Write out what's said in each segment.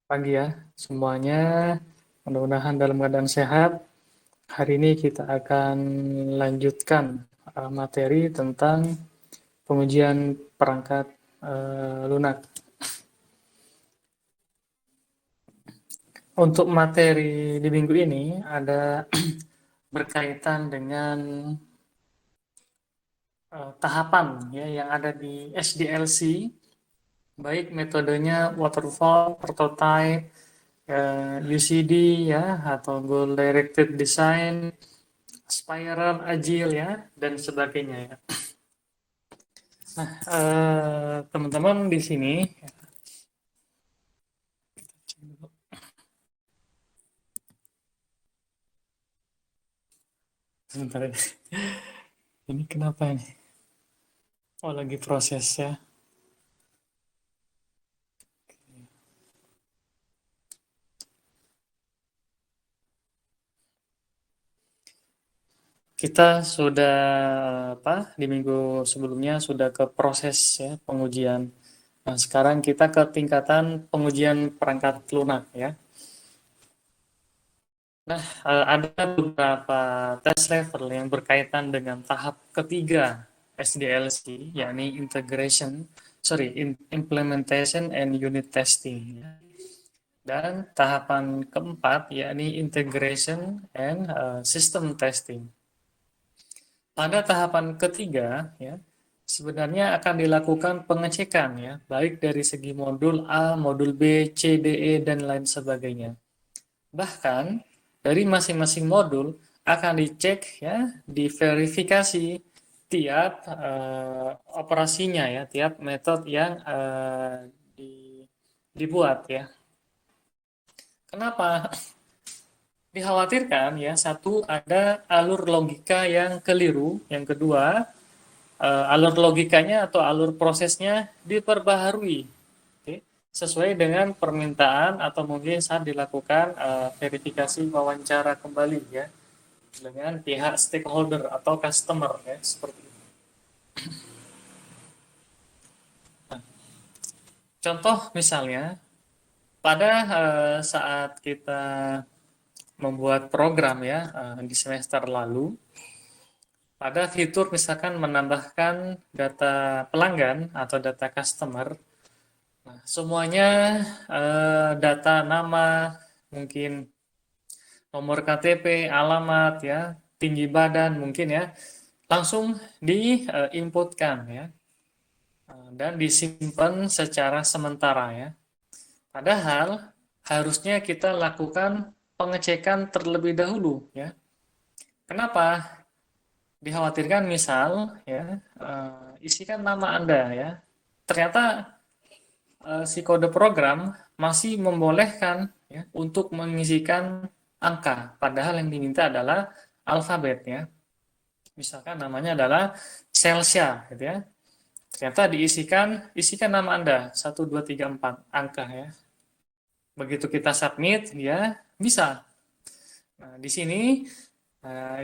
Pagi ya semuanya, mudah-mudahan dalam keadaan sehat. Hari ini kita akan lanjutkan materi tentang pengujian perangkat lunak. Untuk materi di minggu ini ada berkaitan dengan tahapan ya yang ada di SDLC, baik metodenya waterfall, prototype, UCD ya atau goal directed design, spiral, agile ya, dan sebagainya ya. Nah, teman-teman di sini, sebentar ya. Ini kenapa ini? Oh, lagi proses ya. Kita sudah di minggu sebelumnya sudah ke proses ya pengujian. Nah, sekarang kita ke tingkatan pengujian perangkat lunak ya. Nah, ada beberapa test level yang berkaitan dengan tahap ketiga SDLC, yakni implementation and unit testing. Dan tahapan keempat, yakni integration and system testing. Pada tahapan ketiga, ya, sebenarnya akan dilakukan pengecekan, ya, baik dari segi modul A, modul B, C, D, E, dan lain sebagainya. Bahkan dari masing-masing modul akan dicek ya, diverifikasi tiap operasinya ya, tiap metode yang dibuat ya. Kenapa? Dikhawatirkan ya, satu ada alur logika yang keliru, yang kedua alur logikanya atau alur prosesnya diperbaharui. Oke, sesuai dengan permintaan atau mungkin saat dilakukan verifikasi wawancara kembali ya dengan pihak stakeholder atau customer ya seperti itu. Nah, contoh misalnya pada saat kita membuat program ya di semester lalu, pada fitur misalkan menambahkan data pelanggan atau data customer, nah, semuanya data nama, mungkin nomor KTP, alamat ya, tinggi badan mungkin ya, langsung diinputkan ya dan disimpan secara sementara ya. Padahal harusnya kita lakukan pengecekan terlebih dahulu ya. Kenapa? Dikhawatirkan misal ya isikan nama Anda ya. Ternyata si kode program masih membolehkan ya untuk mengisikan angka, padahal yang diminta adalah alfabet ya. Misalkan namanya adalah Celsia gitu ya. Ternyata isikan nama Anda 1234 angka ya. Begitu kita submit ya bisa. Nah, di sini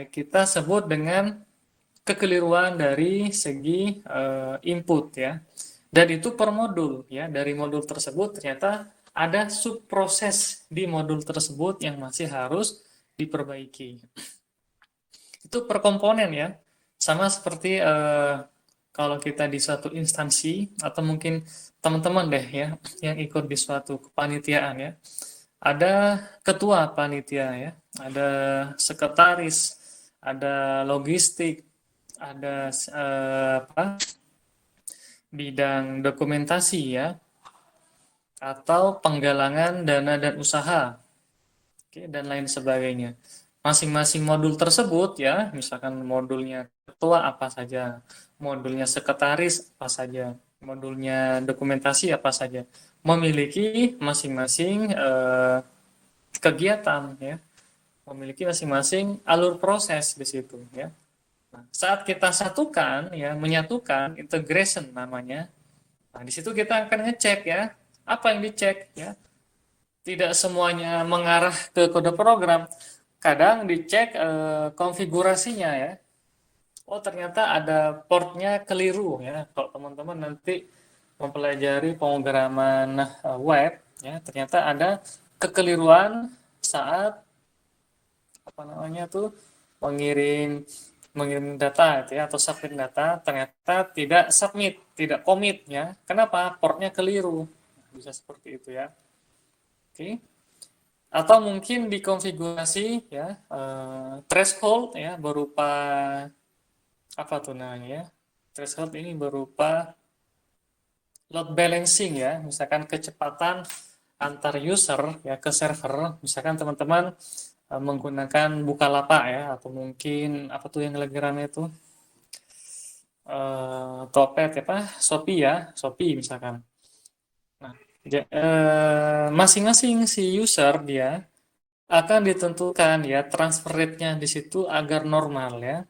kita sebut dengan kekeliruan dari segi input ya. Dan itu per modul ya. Dari modul tersebut ternyata ada subproses di modul tersebut yang masih harus diperbaiki. Itu per komponen ya. Sama seperti kalau kita di suatu instansi atau mungkin teman-teman deh ya yang ikut di suatu kepanitiaan ya. Ada ketua panitia ya, ada sekretaris, ada logistik, ada bidang dokumentasi ya, atau penggalangan dana dan usaha, oke, dan lain sebagainya. Masing-masing modul tersebut ya, misalkan modulnya ketua apa saja, modulnya sekretaris apa saja, modulnya dokumentasi apa saja, memiliki masing-masing kegiatan ya, memiliki masing-masing alur proses di situ ya. Nah, saat kita satukan ya, menyatukan integration namanya. Nah, di situ kita akan ngecek ya, apa yang dicek ya. Tidak semuanya mengarah ke kode program. Kadang dicek konfigurasinya ya. Oh, ternyata ada portnya keliru ya. Kalau teman-teman nanti mempelajari pemrograman web, ya ternyata ada kekeliruan saat apa namanya tuh mengirim mengirim data itu ya atau submit data ternyata tidak submit, tidak commit ya. Kenapa? Portnya keliru. Bisa seperti itu ya. Oke. Atau mungkin dikonfigurasi ya threshold ya berupa apa tuh namanya ya? Threshold ini berupa load balancing ya, misalkan kecepatan antar user ya ke server, misalkan teman-teman menggunakan Bukalapak ya atau mungkin apa tuh yang lagi rame itu Topet apa Shopee ya, Shopee misalkan. Nah, masing-masing si user dia akan ditentukan ya transfer rate-nya di situ agar normal ya.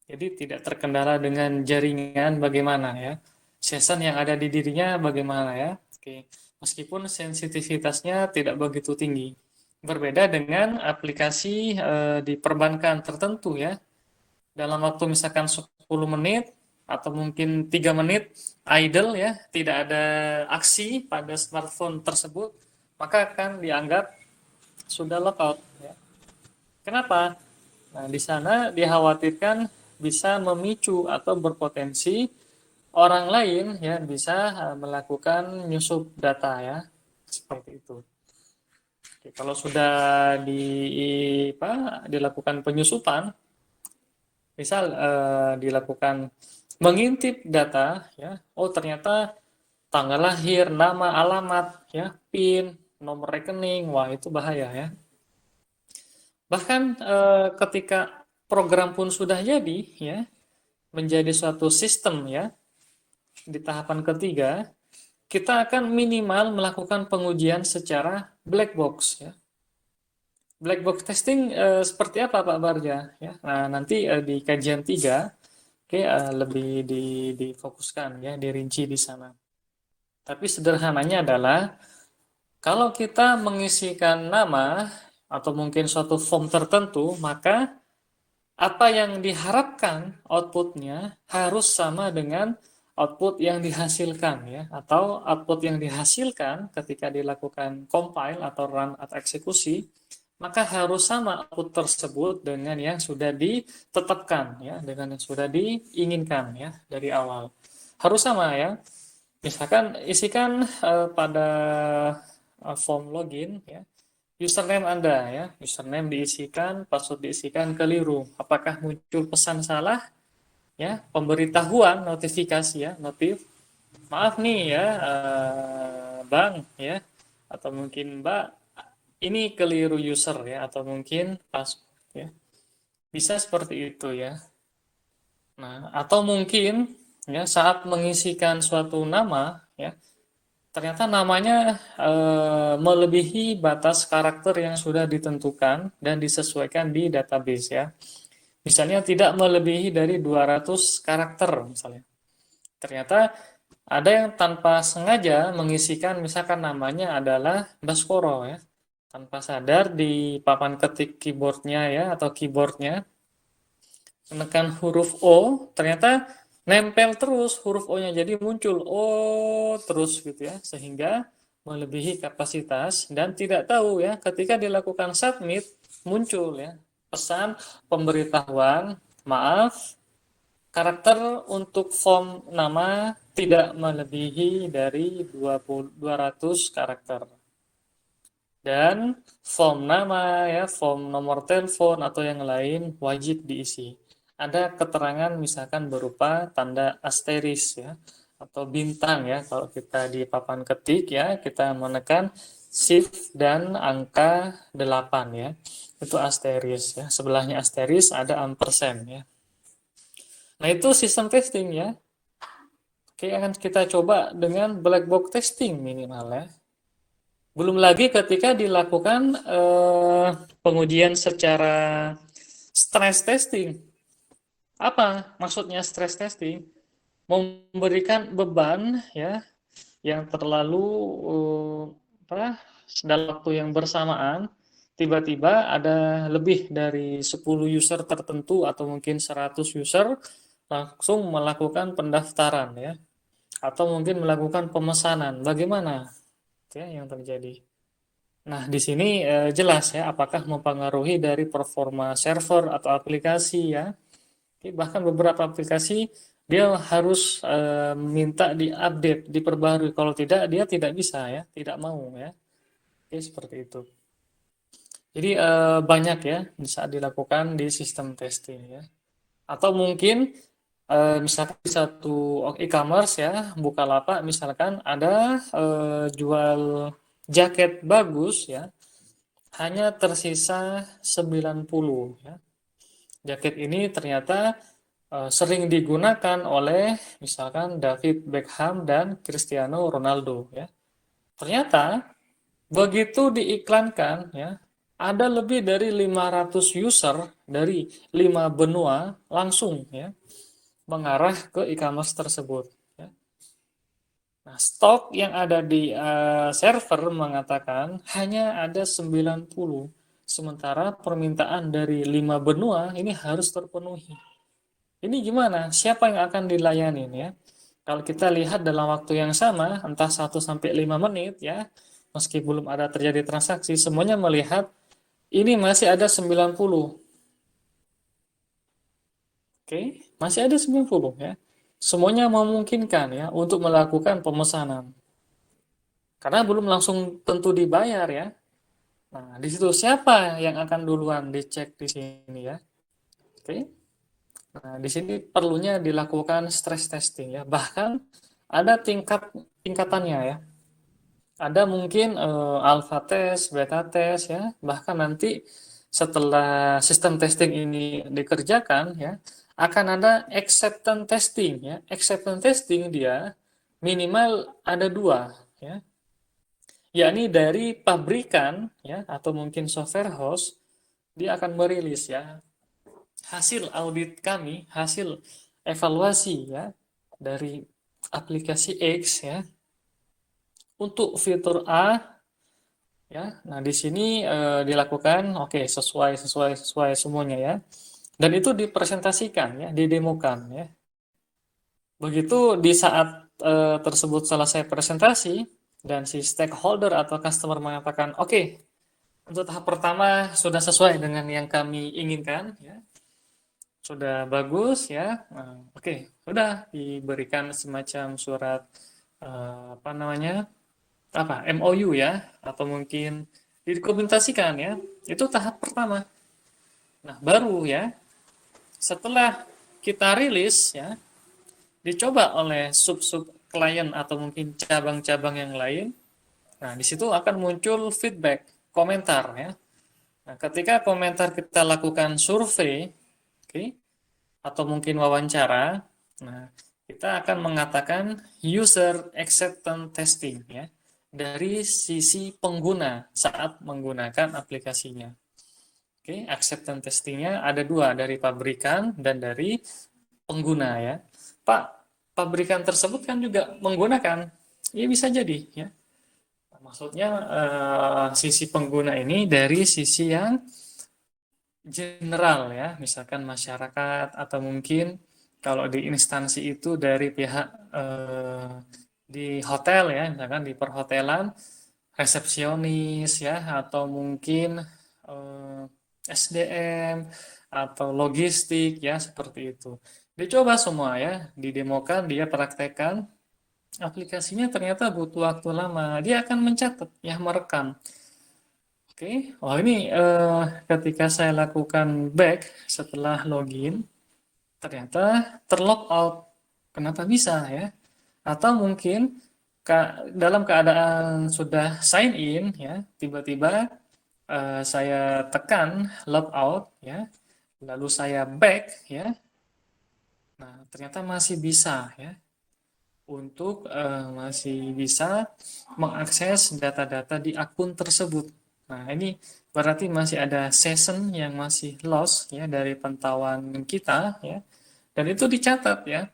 Jadi tidak terkendala dengan jaringan bagaimana ya. Session yang ada di dirinya bagaimana ya. Oke. Meskipun sensitivitasnya tidak begitu tinggi. Berbeda dengan aplikasi di perbankan tertentu ya. Dalam waktu misalkan 10 menit atau mungkin 3 menit idle ya, tidak ada aksi pada smartphone tersebut, maka akan dianggap sudah lockout ya. Kenapa? Nah, di sana dikhawatirkan bisa memicu atau berpotensi orang lain ya bisa melakukan nyusup data ya seperti itu. Oke, kalau sudah dilakukan penyusupan, misal dilakukan mengintip data ya, oh ternyata tanggal lahir, nama, alamat ya, PIN, nomor rekening, wah itu bahaya ya. Bahkan ketika program pun sudah jadi ya, menjadi suatu sistem ya, di tahapan ketiga, kita akan minimal melakukan pengujian secara black box ya. Black box testing seperti apa Pak Barja ya. Nah, nanti di kajian 3 oke lebih difokuskan ya, dirinci di sana. Tapi sederhananya adalah kalau kita mengisikan nama atau mungkin suatu form tertentu, maka apa yang diharapkan outputnya harus sama dengan output yang dihasilkan ya, atau output yang dihasilkan ketika dilakukan compile atau run atau eksekusi, maka harus sama output tersebut dengan yang sudah ditetapkan ya, dengan yang sudah diinginkan ya dari awal. Harus sama ya. Misalkan isikan pada form login ya, username Anda ya, username diisikan, password diisikan keliru. Apakah muncul pesan salah? Ya, pemberitahuan notifikasi ya, notif. Maaf nih ya, Bang ya, atau mungkin Mbak, ini keliru user ya, atau mungkin password ya. Bisa seperti itu ya. Nah, atau mungkin ya saat mengisikan suatu nama ya, ternyata namanya melebihi batas karakter yang sudah ditentukan dan disesuaikan di database ya. Misalnya tidak melebihi dari 200 karakter misalnya. Ternyata ada yang tanpa sengaja mengisikan misalkan namanya adalah Baskoro ya. Tanpa sadar di papan ketik keyboardnya ya atau keyboardnya menekan huruf O, ternyata nempel terus huruf O-nya, jadi muncul O terus gitu ya, sehingga melebihi kapasitas dan tidak tahu ya ketika dilakukan submit muncul ya pesan pemberitahuan maaf karakter untuk form nama tidak melebihi dari 200 karakter dan form nama ya form nomor telepon atau yang lain wajib diisi. Ada keterangan misalkan berupa tanda asteris ya atau bintang ya kalau kita di papan ketik ya kita menekan shift dan angka 8 ya itu asteris ya sebelahnya asteris ada ampersand ya. Nah itu sistem testing ya. Oke akan kita coba dengan black box testing minimal ya. Belum lagi ketika dilakukan pengujian secara stress testing. Apa maksudnya stress testing? Memberikan beban ya yang terlalu dalam waktu yang bersamaan tiba-tiba ada lebih dari 10 user tertentu atau mungkin 100 user langsung melakukan pendaftaran ya. atau mungkin melakukan pemesanan. Bagaimana ya yang terjadi? Nah, di sini jelas ya apakah mempengaruhi dari performa server atau aplikasi ya. Oke, bahkan beberapa aplikasi dia harus minta diupdate, diperbarui. Kalau tidak, dia tidak bisa ya, tidak mau ya. Oke, seperti itu. Jadi banyak ya bisa dilakukan di sistem testing ya. Atau mungkin misalkan di satu e-commerce ya, Bukalapak misalkan ada jual jaket bagus ya, hanya tersisa 90 ya. Jaket ini ternyata sering digunakan oleh misalkan David Beckham dan Cristiano Ronaldo ya. Ternyata begitu diiklankan ya, ada lebih dari 500 user dari 5 benua langsung ya mengarah ke e-commerce tersebut ya. Nah, stok yang ada di server mengatakan hanya ada 90, sementara permintaan dari 5 benua ini harus terpenuhi. Ini gimana? Siapa yang akan dilayanin ya? Kalau kita lihat dalam waktu yang sama, entah 1 sampai 5 menit ya, meski belum ada terjadi transaksi, semuanya melihat ini masih ada 90. Oke, masih ada 90 ya. Semuanya memungkinkan ya untuk melakukan pemesanan. Karena belum langsung tentu dibayar ya. Nah, di situ siapa yang akan duluan dicek di sini ya. Oke. Nah, di sini perlunya dilakukan stress testing ya. Bahkan ada tingkatannya ya. Ada mungkin alpha test, beta test ya. Bahkan nanti setelah sistem testing ini dikerjakan ya, akan ada acceptance testing ya. Acceptance testing dia minimal ada dua ya, yakni dari pabrikan ya atau mungkin software house, dia akan merilis ya hasil audit kami, hasil evaluasi ya dari aplikasi X ya untuk fitur A ya. Nah, di sini dilakukan oke sesuai semuanya ya. Dan itu dipresentasikan ya, didemokan ya. Begitu di saat tersebut selesai presentasi dan si stakeholder atau customer mengatakan, "Oke, untuk tahap pertama sudah sesuai dengan yang kami inginkan ya. Sudah bagus ya." Nah, oke, sudah diberikan semacam surat apa namanya? MOU ya atau mungkin dikomunikasikan ya. Itu tahap pertama. Nah, baru ya setelah kita rilis ya, dicoba oleh sub-sub klien atau mungkin cabang-cabang yang lain. Nah, di situ akan muncul feedback, komentar ya. Nah, ketika komentar kita lakukan survei, okay, atau mungkin wawancara, nah kita akan mengatakan user acceptance testing ya dari sisi pengguna saat menggunakan aplikasinya. Oke, acceptance testingnya ada dua, dari pabrikan dan dari pengguna ya. Pak, pabrikan tersebut kan juga menggunakan, ya bisa jadi ya. Maksudnya sisi pengguna ini dari sisi yang general ya, misalkan masyarakat atau mungkin kalau di instansi itu dari pihak di hotel ya, misalkan di perhotelan resepsionis ya, atau mungkin SDM atau logistik ya, seperti itu. Dicoba semua ya, didemokan, dia praktekkan, aplikasinya ternyata butuh waktu lama. Dia akan mencatat ya, merekam. Oke, oh ini ketika saya lakukan back setelah login, ternyata terlog out. Kenapa bisa ya? Atau mungkin dalam keadaan sudah sign in ya, tiba-tiba saya tekan log out ya, lalu saya back ya. Nah, ternyata masih bisa ya untuk masih bisa mengakses data-data di akun tersebut. Nah, ini berarti masih ada session yang masih lost ya dari pantauan kita ya. Dan itu dicatat ya.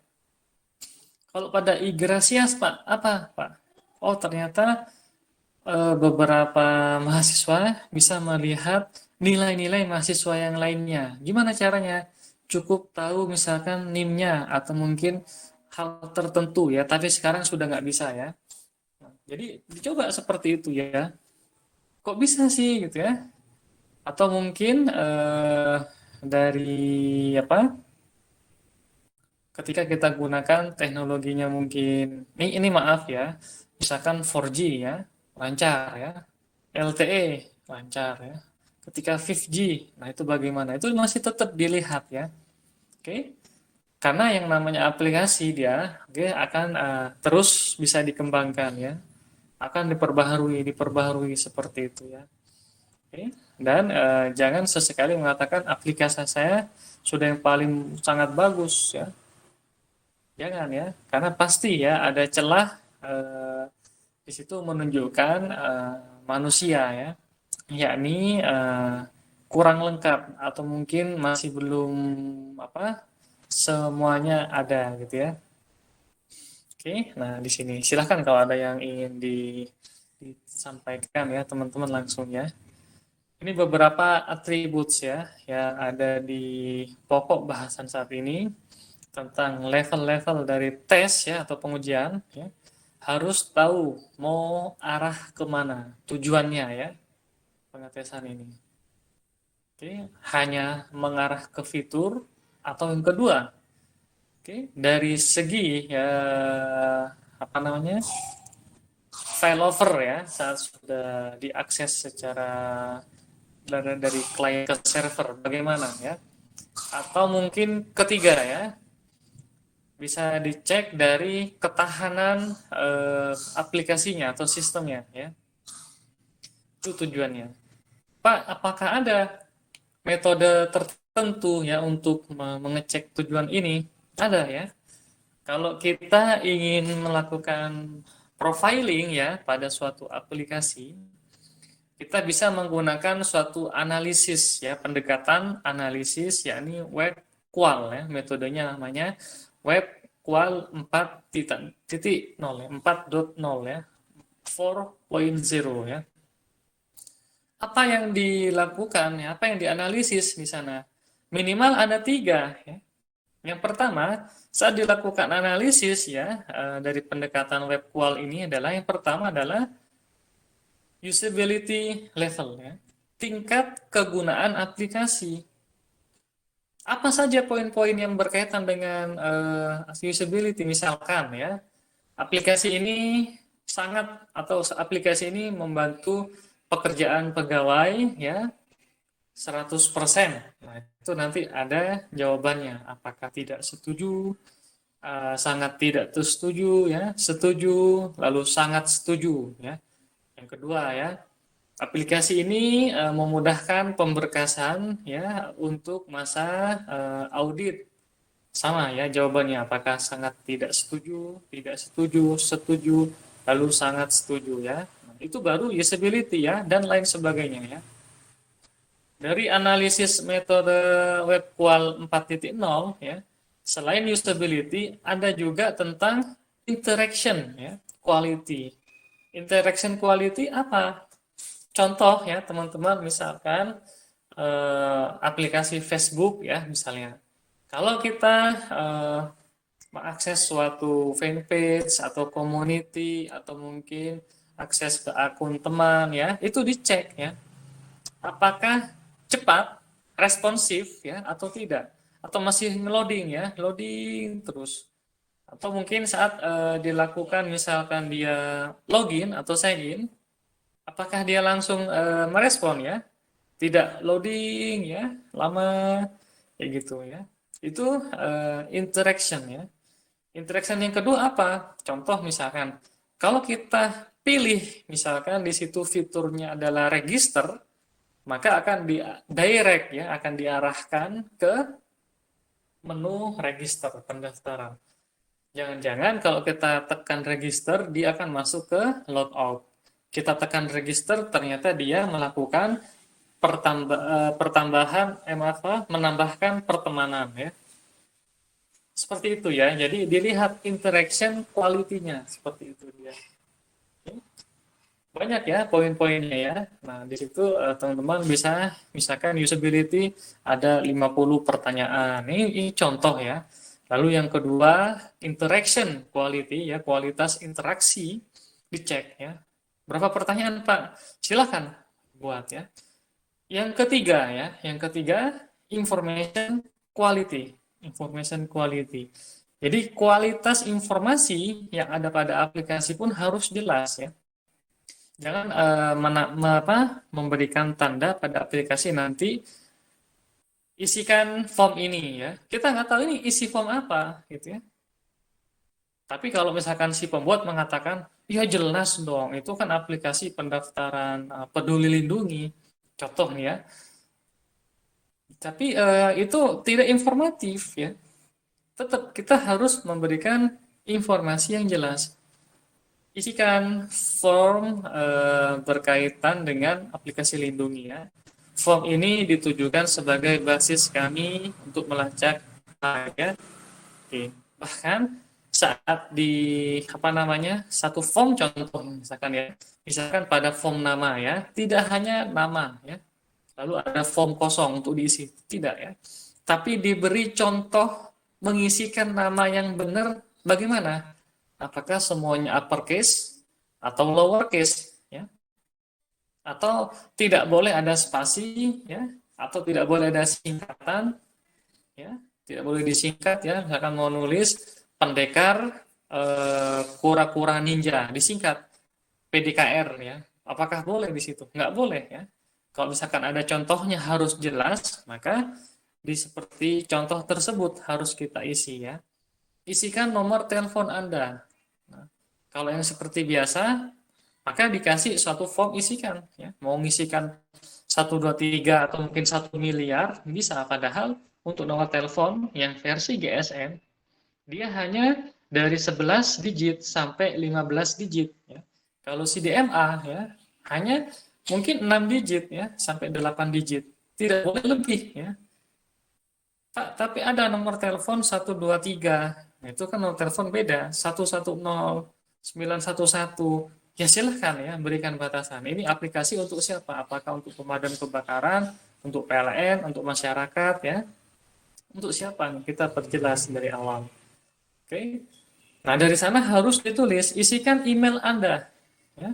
Kalau pada Igracias Pak, apa Pak? Oh, ternyata beberapa mahasiswa bisa melihat nilai-nilai mahasiswa yang lainnya. Gimana caranya? Cukup tahu misalkan NIM-nya atau mungkin hal tertentu ya, tapi sekarang sudah nggak bisa ya. Nah, jadi dicoba seperti itu ya. Kok bisa sih gitu ya? Atau mungkin dari apa? Ketika kita gunakan teknologinya mungkin ini maaf ya, misalkan 4G ya, lancar ya, LTE lancar ya. Ketika 5G, nah itu bagaimana? Itu masih tetap dilihat ya. Oke. Karena yang namanya aplikasi dia, oke, akan terus bisa dikembangkan ya, akan diperbaharui seperti itu ya. Oke. Dan jangan sesekali mengatakan aplikasi saya sudah yang paling sangat bagus ya. Jangan ya, karena pasti ya ada celah di situ menunjukkan manusia ya, yakni kurang lengkap atau mungkin masih belum apa semuanya ada gitu ya. Oke, nah di sini silahkan kalau ada yang ingin disampaikan ya teman-teman langsung ya. Ini beberapa atribut ya yang ada di pokok bahasan saat ini tentang level-level dari tes ya atau pengujian ya. Harus tahu mau arah kemana tujuannya ya pengetesan ini. Oke, hanya mengarah ke fitur atau yang kedua, oke, dari segi ya apa namanya failover ya saat sudah diakses secara dari klien ke server bagaimana ya, atau mungkin ketiga ya bisa dicek dari ketahanan aplikasinya atau sistemnya ya, itu tujuannya. Pak, apakah ada metode tertentu ya untuk mengecek tujuan ini? Ada ya. Kalau kita ingin melakukan profiling ya pada suatu aplikasi, kita bisa menggunakan suatu analisis ya, pendekatan analisis yakni web qual ya, metodenya namanya web qual 4.0 ya, 4.0 ya, 4.0 ya. Apa yang dilakukan ya, apa yang dianalisis di sana? Minimal ada tiga ya. Yang pertama, saat dilakukan analisis ya dari pendekatan web qual ini adalah yang pertama adalah usability level ya, tingkat kegunaan aplikasi. Apa saja poin-poin yang berkaitan dengan usability misalkan ya, aplikasi ini sangat atau aplikasi ini membantu pekerjaan pegawai ya 100%. Nah, itu nanti ada jawabannya. Apakah tidak setuju, sangat tidak setuju ya, setuju, lalu sangat setuju ya. Yang kedua ya, aplikasi ini memudahkan pemberkasan ya untuk masa audit. Sama ya jawabannya, apakah sangat tidak setuju, tidak setuju, setuju, lalu sangat setuju ya. Nah, itu baru usability ya dan lain sebagainya ya. Dari analisis metode web qual 4.0 ya, selain usability ada juga tentang interaction ya, quality. Interaction quality apa? Contoh ya teman-teman, misalkan aplikasi Facebook ya misalnya. Kalau kita mengakses suatu fanpage atau community atau mungkin akses ke akun teman ya, itu dicek ya. Apakah cepat, responsif ya atau tidak? Atau masih loading ya, loading terus. Atau mungkin saat dilakukan misalkan dia login atau sign in, apakah dia langsung merespon ya? Tidak loading ya, lama kayak gitu ya. Itu interaction ya. Interaction yang kedua apa? Contoh misalkan kalau kita pilih misalkan di situ fiturnya adalah register, maka akan di direct ya, akan diarahkan ke menu register pendaftaran. Jangan-jangan kalau kita tekan register, dia akan masuk ke logout. Kita tekan register, ternyata dia melakukan pertambahan, menambahkan pertemanan ya. Seperti itu ya. Jadi dilihat interaction quality-nya seperti itu dia. Banyak ya poin-poinnya ya. Nah, di situ teman-teman bisa misalkan usability ada 50 pertanyaan. Ini contoh ya. Lalu yang kedua, interaction quality, ya, kualitas interaksi dicek, ya. Berapa pertanyaan, Pak? Silahkan buat, ya. Yang ketiga, information quality. Information quality. Jadi kualitas informasi yang ada pada aplikasi pun harus jelas, ya. Jangan memberikan tanda pada aplikasi nanti isikan form ini, ya. Kita nggak tahu ini isi form apa, gitu, ya. Tapi kalau misalkan si pembuat mengatakan, ya jelas dong, itu kan aplikasi pendaftaran Peduli Lindungi, contoh nih, ya. Tapi itu tidak informatif, ya. Tetap kita harus memberikan informasi yang jelas. Isikan form berkaitan dengan aplikasi Lindungi, ya. Form ini ditujukan sebagai basis kami untuk melacak, ya. Oke. Bahkan saat di satu form contoh misalkan, ya, misalkan pada form nama, ya, tidak hanya nama, ya, lalu ada form kosong untuk diisi, tidak, ya, tapi diberi contoh mengisikan nama yang benar bagaimana, apakah semuanya uppercase atau lowercase, ya, atau tidak boleh ada spasi, ya, atau tidak boleh ada singkatan, ya, tidak boleh disingkat, ya, misalkan mau nulis pendekar kura-kura ninja disingkat PDKR, ya, apakah boleh di situ? Nggak boleh, ya. Kalau misalkan ada contohnya harus jelas, maka di seperti contoh tersebut harus kita isi, ya. Isikan nomor telepon Anda. Nah, kalau yang seperti biasa, maka dikasih suatu form isikan, ya. Mau ngisikan 123 atau mungkin 1 miliar bisa, padahal untuk nomor telepon yang versi GSM dia hanya dari 11 digit sampai 15 digit, ya. Kalau CDMA, ya, hanya mungkin 6 digit, ya, sampai 8 digit. Tidak boleh lebih, ya. Pak, tapi ada nomor telepon 123. Nah, itu kan nomor telepon beda, 110 911. Ya silahkan, ya, berikan batasan. Ini aplikasi untuk siapa? Apakah untuk pemadam kebakaran, untuk PLN, untuk masyarakat, ya? Untuk siapa? Kita perjelas dari awal. Oke. Nah, dari sana harus ditulis, isikan email Anda, ya.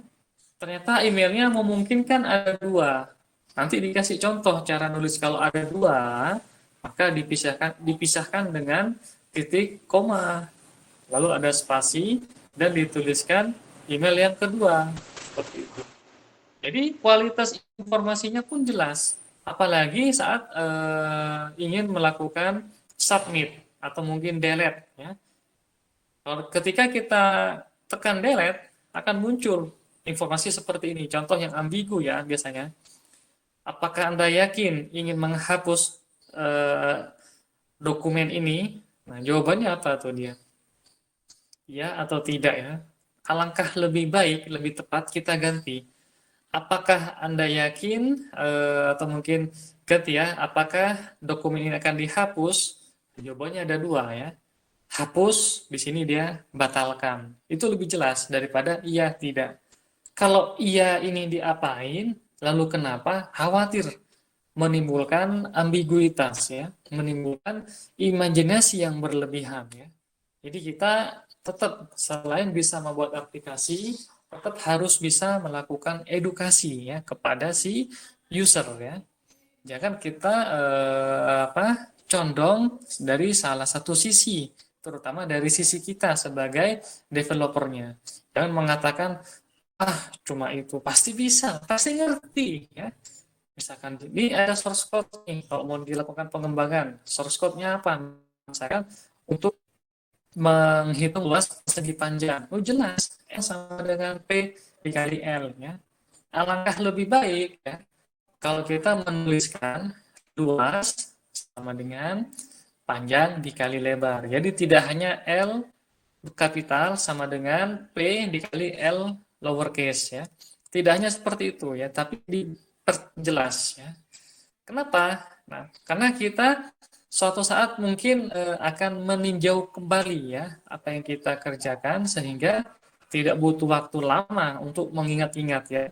Ternyata emailnya memungkinkan ada dua. Nanti dikasih contoh cara nulis kalau ada dua, maka dipisahkan dengan titik koma. Lalu ada spasi dan dituliskan email yang kedua. Seperti itu. Jadi kualitas informasinya pun jelas. Apalagi saat ingin melakukan submit atau mungkin delete, ya. Ketika kita tekan delete, akan muncul informasi seperti ini. Contoh yang ambigu, ya, biasanya. Apakah Anda yakin ingin menghapus dokumen ini? Nah, jawabannya apa tuh dia? Ya atau tidak, ya? Alangkah lebih baik, lebih tepat kita ganti. Apakah Anda yakin atau mungkin ganti, ya, apakah dokumen ini akan dihapus? Jawabannya ada dua, ya. Hapus, di sini dia batalkan. Itu lebih jelas daripada iya tidak. Kalau iya ini diapain, lalu kenapa? Khawatir menimbulkan ambiguitas, ya, menimbulkan imajinasi yang berlebihan, ya. Jadi kita tetap selain bisa membuat aplikasi, tetap harus bisa melakukan edukasi, ya, kepada si user, ya. Jangan kita condong dari salah satu sisi, terutama dari sisi kita sebagai developernya. Jangan mengatakan, cuma itu pasti bisa, pasti ngerti, ya. Misalkan ini ada source code nih, kalau mau dilakukan pengembangan, source code-nya apa? Misalkan untuk menghitung luas persegi panjang. Oh jelas, N sama dengan P dikali L, ya. Alangkah lebih baik, ya, kalau kita menuliskan luas sama dengan panjang dikali lebar. Jadi tidak hanya L kapital sama dengan P dikali L lowercase, ya. Tidak hanya seperti itu, ya, tapi diperjelas, ya. Kenapa? Nah, karena kita suatu saat mungkin akan meninjau kembali, ya, apa yang kita kerjakan sehingga tidak butuh waktu lama untuk mengingat-ingat, ya.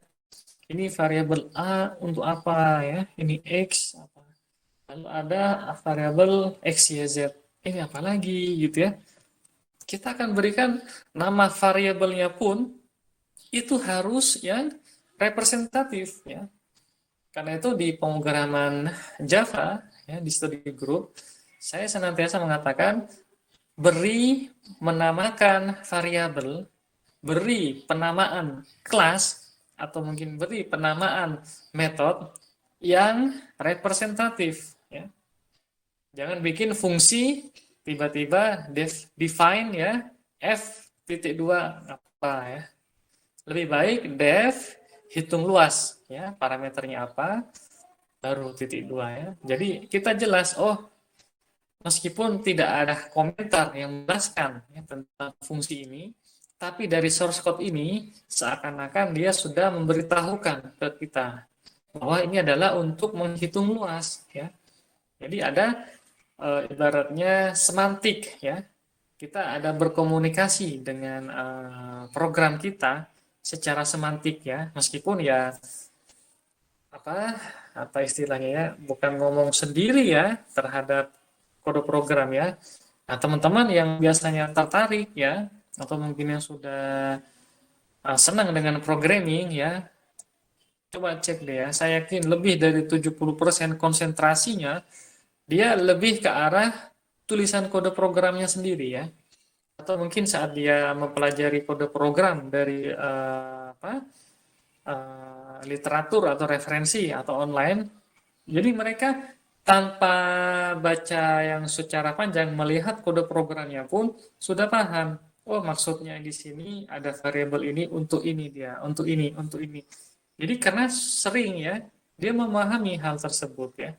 Ini variabel A untuk apa, ya? Ini X apa? Lalu ada variabel X, Y, Z. ini apa lagi gitu ya. Kita akan berikan nama variabelnya pun itu harus yang representatif ya. Karena itu di pemrograman Java ya di study group saya senantiasa mengatakan beri menamakan variabel, beri penamaan kelas atau mungkin beri penamaan metode yang representatif ya. Jangan bikin fungsi tiba-tiba define ya f titik dua apa ya. Lebih baik def hitung luas ya parameternya apa baru titik dua ya. Jadi kita jelas meskipun tidak ada komentar yang menjelaskan ya, tentang fungsi ini, tapi dari source code ini seakan-akan dia sudah memberitahukan ke kita bahwa ini adalah untuk menghitung luas ya. Jadi ada ibaratnya semantik ya. Kita ada berkomunikasi dengan program kita secara semantik ya, meskipun ya apa istilahnya ya, bukan ngomong sendiri ya terhadap kode program ya. Nah, teman-teman yang biasanya tertarik ya, atau mungkin yang sudah senang dengan programming ya, coba cek deh ya. Saya yakin lebih dari 70% konsentrasinya dia lebih ke arah tulisan kode programnya sendiri ya. Atau mungkin saat dia mempelajari kode program dari literatur atau referensi atau online. Jadi mereka tanpa baca yang secara panjang melihat kode programnya pun sudah paham. Oh, maksudnya di sini ada variabel ini untuk ini dia, untuk ini, untuk ini. Jadi karena sering ya, dia memahami hal tersebut ya.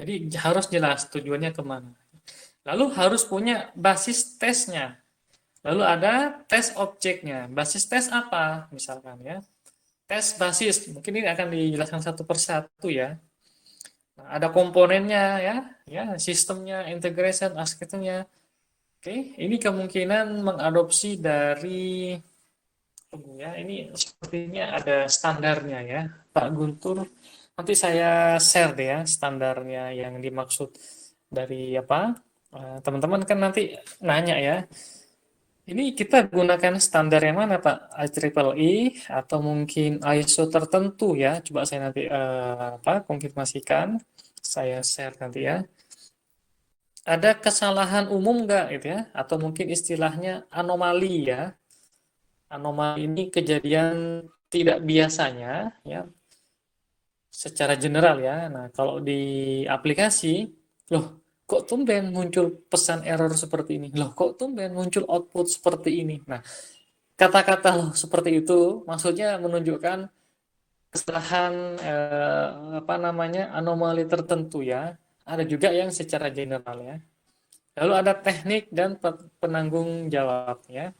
Jadi harus jelas tujuannya kemana. Lalu harus punya basis tesnya. Lalu ada tes objeknya. Basis tes apa? Misalkan ya. Tes basis. Mungkin ini akan dijelaskan satu persatu ya. Nah, ada komponennya ya, sistemnya, integration, arsitekturnya. Oke, ini kemungkinan mengadopsi dari ya, ini sepertinya ada standarnya ya, Pak Guntur. Nanti saya share deh ya standarnya yang dimaksud dari apa. Teman-teman kan nanti nanya ya, ini kita gunakan standar yang mana Pak? IEEE atau mungkin ISO tertentu ya? Coba saya nanti konfirmasikan, saya share nanti ya. Ada kesalahan umum nggak gitu ya? Atau mungkin istilahnya anomali ya? Anomali ini kejadian tidak biasanya ya, secara general ya. Nah, kalau di aplikasi, loh kok tumben muncul pesan error seperti ini? Loh kok tumben muncul output seperti ini? Nah, kata-kata loh seperti itu maksudnya menunjukkan kesalahan apa namanya anomali tertentu ya. Ada juga yang secara general ya. Lalu ada teknik dan penanggung jawab ya.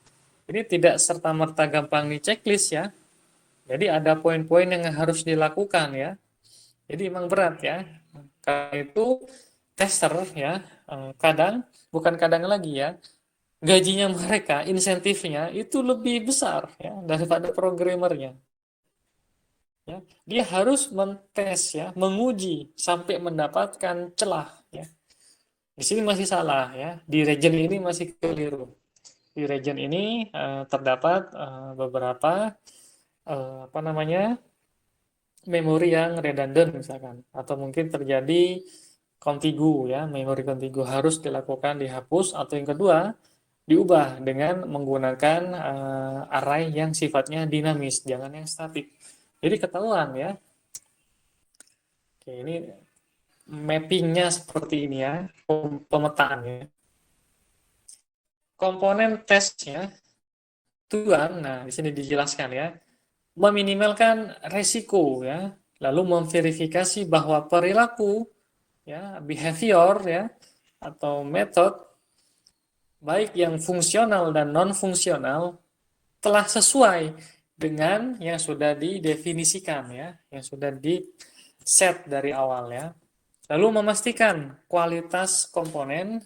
Ini tidak serta-merta gampang di checklist ya. Jadi ada poin-poin yang harus dilakukan ya. Jadi emang berat ya. Karena itu tester ya kadang bukan kadang lagi ya, gajinya mereka, insentifnya itu lebih besar ya daripada programmernya. Ya, dia harus mentes ya, menguji sampai mendapatkan celah ya. Di sini masih salah ya, di region ini masih keliru. Di region ini terdapat beberapa apa namanya memori yang redundant misalkan, atau mungkin terjadi kontigu ya, memori kontigu harus dilakukan dihapus, atau yang kedua diubah dengan menggunakan array yang sifatnya dinamis, jangan yang statik. Jadi ketahuan ya. Oke, ini mappingnya seperti ini ya, pemetaannya. Komponen tesnya tujuan, nah di sini dijelaskan ya, meminimalkan resiko ya, lalu memverifikasi bahwa perilaku ya, behavior ya, atau metode baik yang fungsional dan non fungsional telah sesuai dengan yang sudah didefinisikan ya, yang sudah di set dari awal ya. Lalu memastikan kualitas komponen,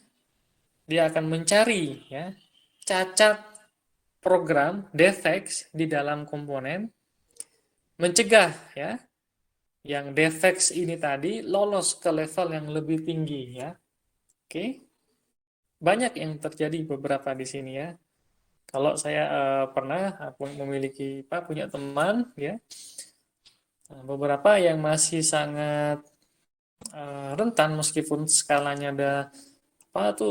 dia akan mencari ya cacat program, defects di dalam komponen, mencegah ya yang defects ini tadi lolos ke level yang lebih tinggi ya. Oke. banyak yang terjadi beberapa di sini ya. Kalau saya pernah memiliki punya teman ya, beberapa yang masih sangat rentan meskipun skalanya ada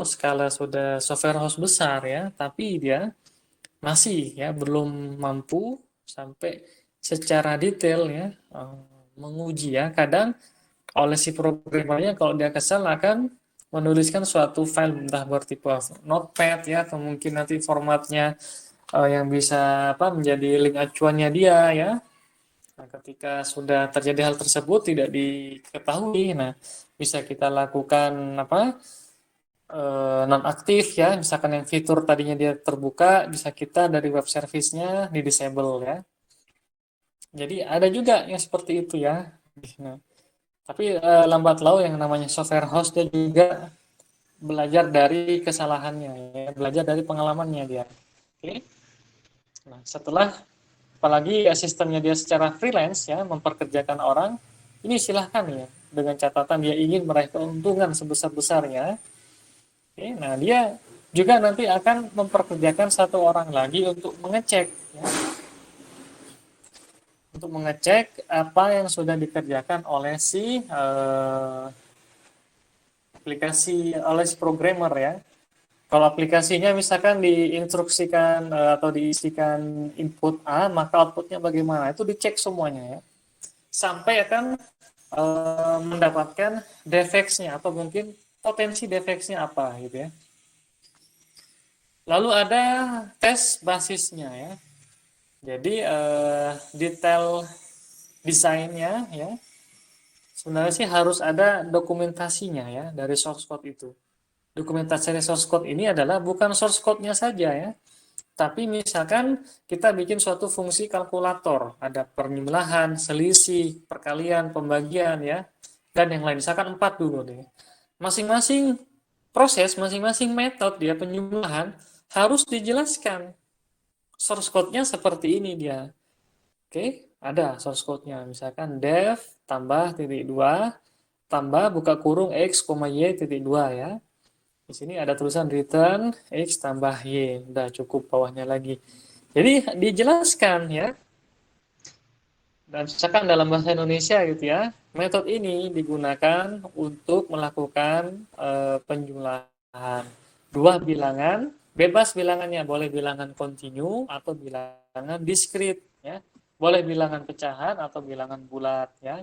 skala sudah software house besar ya, tapi dia masih ya belum mampu sampai secara detail ya menguji ya. Kadang oleh si programmernya kalau dia kesal akan menuliskan suatu file entah bertipe notepad ya, atau mungkin nanti formatnya yang bisa menjadi link acuannya dia ya. Nah, ketika sudah terjadi hal tersebut tidak diketahui, nah bisa kita lakukan nonaktif ya, misalkan yang fitur tadinya dia terbuka bisa kita dari web service-nya di disable ya. Jadi ada juga yang seperti itu ya. Nah, tapi lambat laun yang namanya software house dia juga belajar dari kesalahannya ya, belajar dari pengalamannya dia. Oke. Nah, setelah apalagi sistemnya dia secara freelance ya memperkerjakan orang, ini silahkan ya dengan catatan dia ingin meraih keuntungan sebesar-besarnya. Oke, nah dia juga nanti akan memperkerjakan satu orang lagi untuk mengecek apa yang sudah dikerjakan oleh si programmer ya. Kalau aplikasinya misalkan diinstruksikan atau diisikan input A, maka outputnya bagaimana? Itu dicek semuanya ya. Sampai akan mendapatkan defeksnya atau mungkin potensi defeksnya apa gitu ya. Lalu ada tes basisnya ya. Jadi detail desainnya ya sebenarnya sih harus ada dokumentasinya ya dari source code itu. Dokumentasi dari source code ini adalah bukan source code-nya saja ya, tapi misalkan kita bikin suatu fungsi kalkulator, ada penjumlahan, selisih, perkalian, pembagian ya, dan yang lain. Misalkan 4 dulu deh. Masing-masing proses, masing-masing metode dia penjumlahan harus dijelaskan. Source code-nya seperti ini dia. Oke, ada source code-nya. Misalkan def tambah titik 2 tambah buka kurung x, y titik 2 ya. Di sini ada tulisan return x tambah y. Udah cukup bawahnya lagi. Jadi dijelaskan ya. Dan misalkan dalam bahasa Indonesia gitu ya, metode ini digunakan untuk melakukan penjumlahan dua bilangan, bebas bilangannya, boleh bilangan kontinu atau bilangan diskrit ya. Boleh bilangan pecahan atau bilangan bulat ya.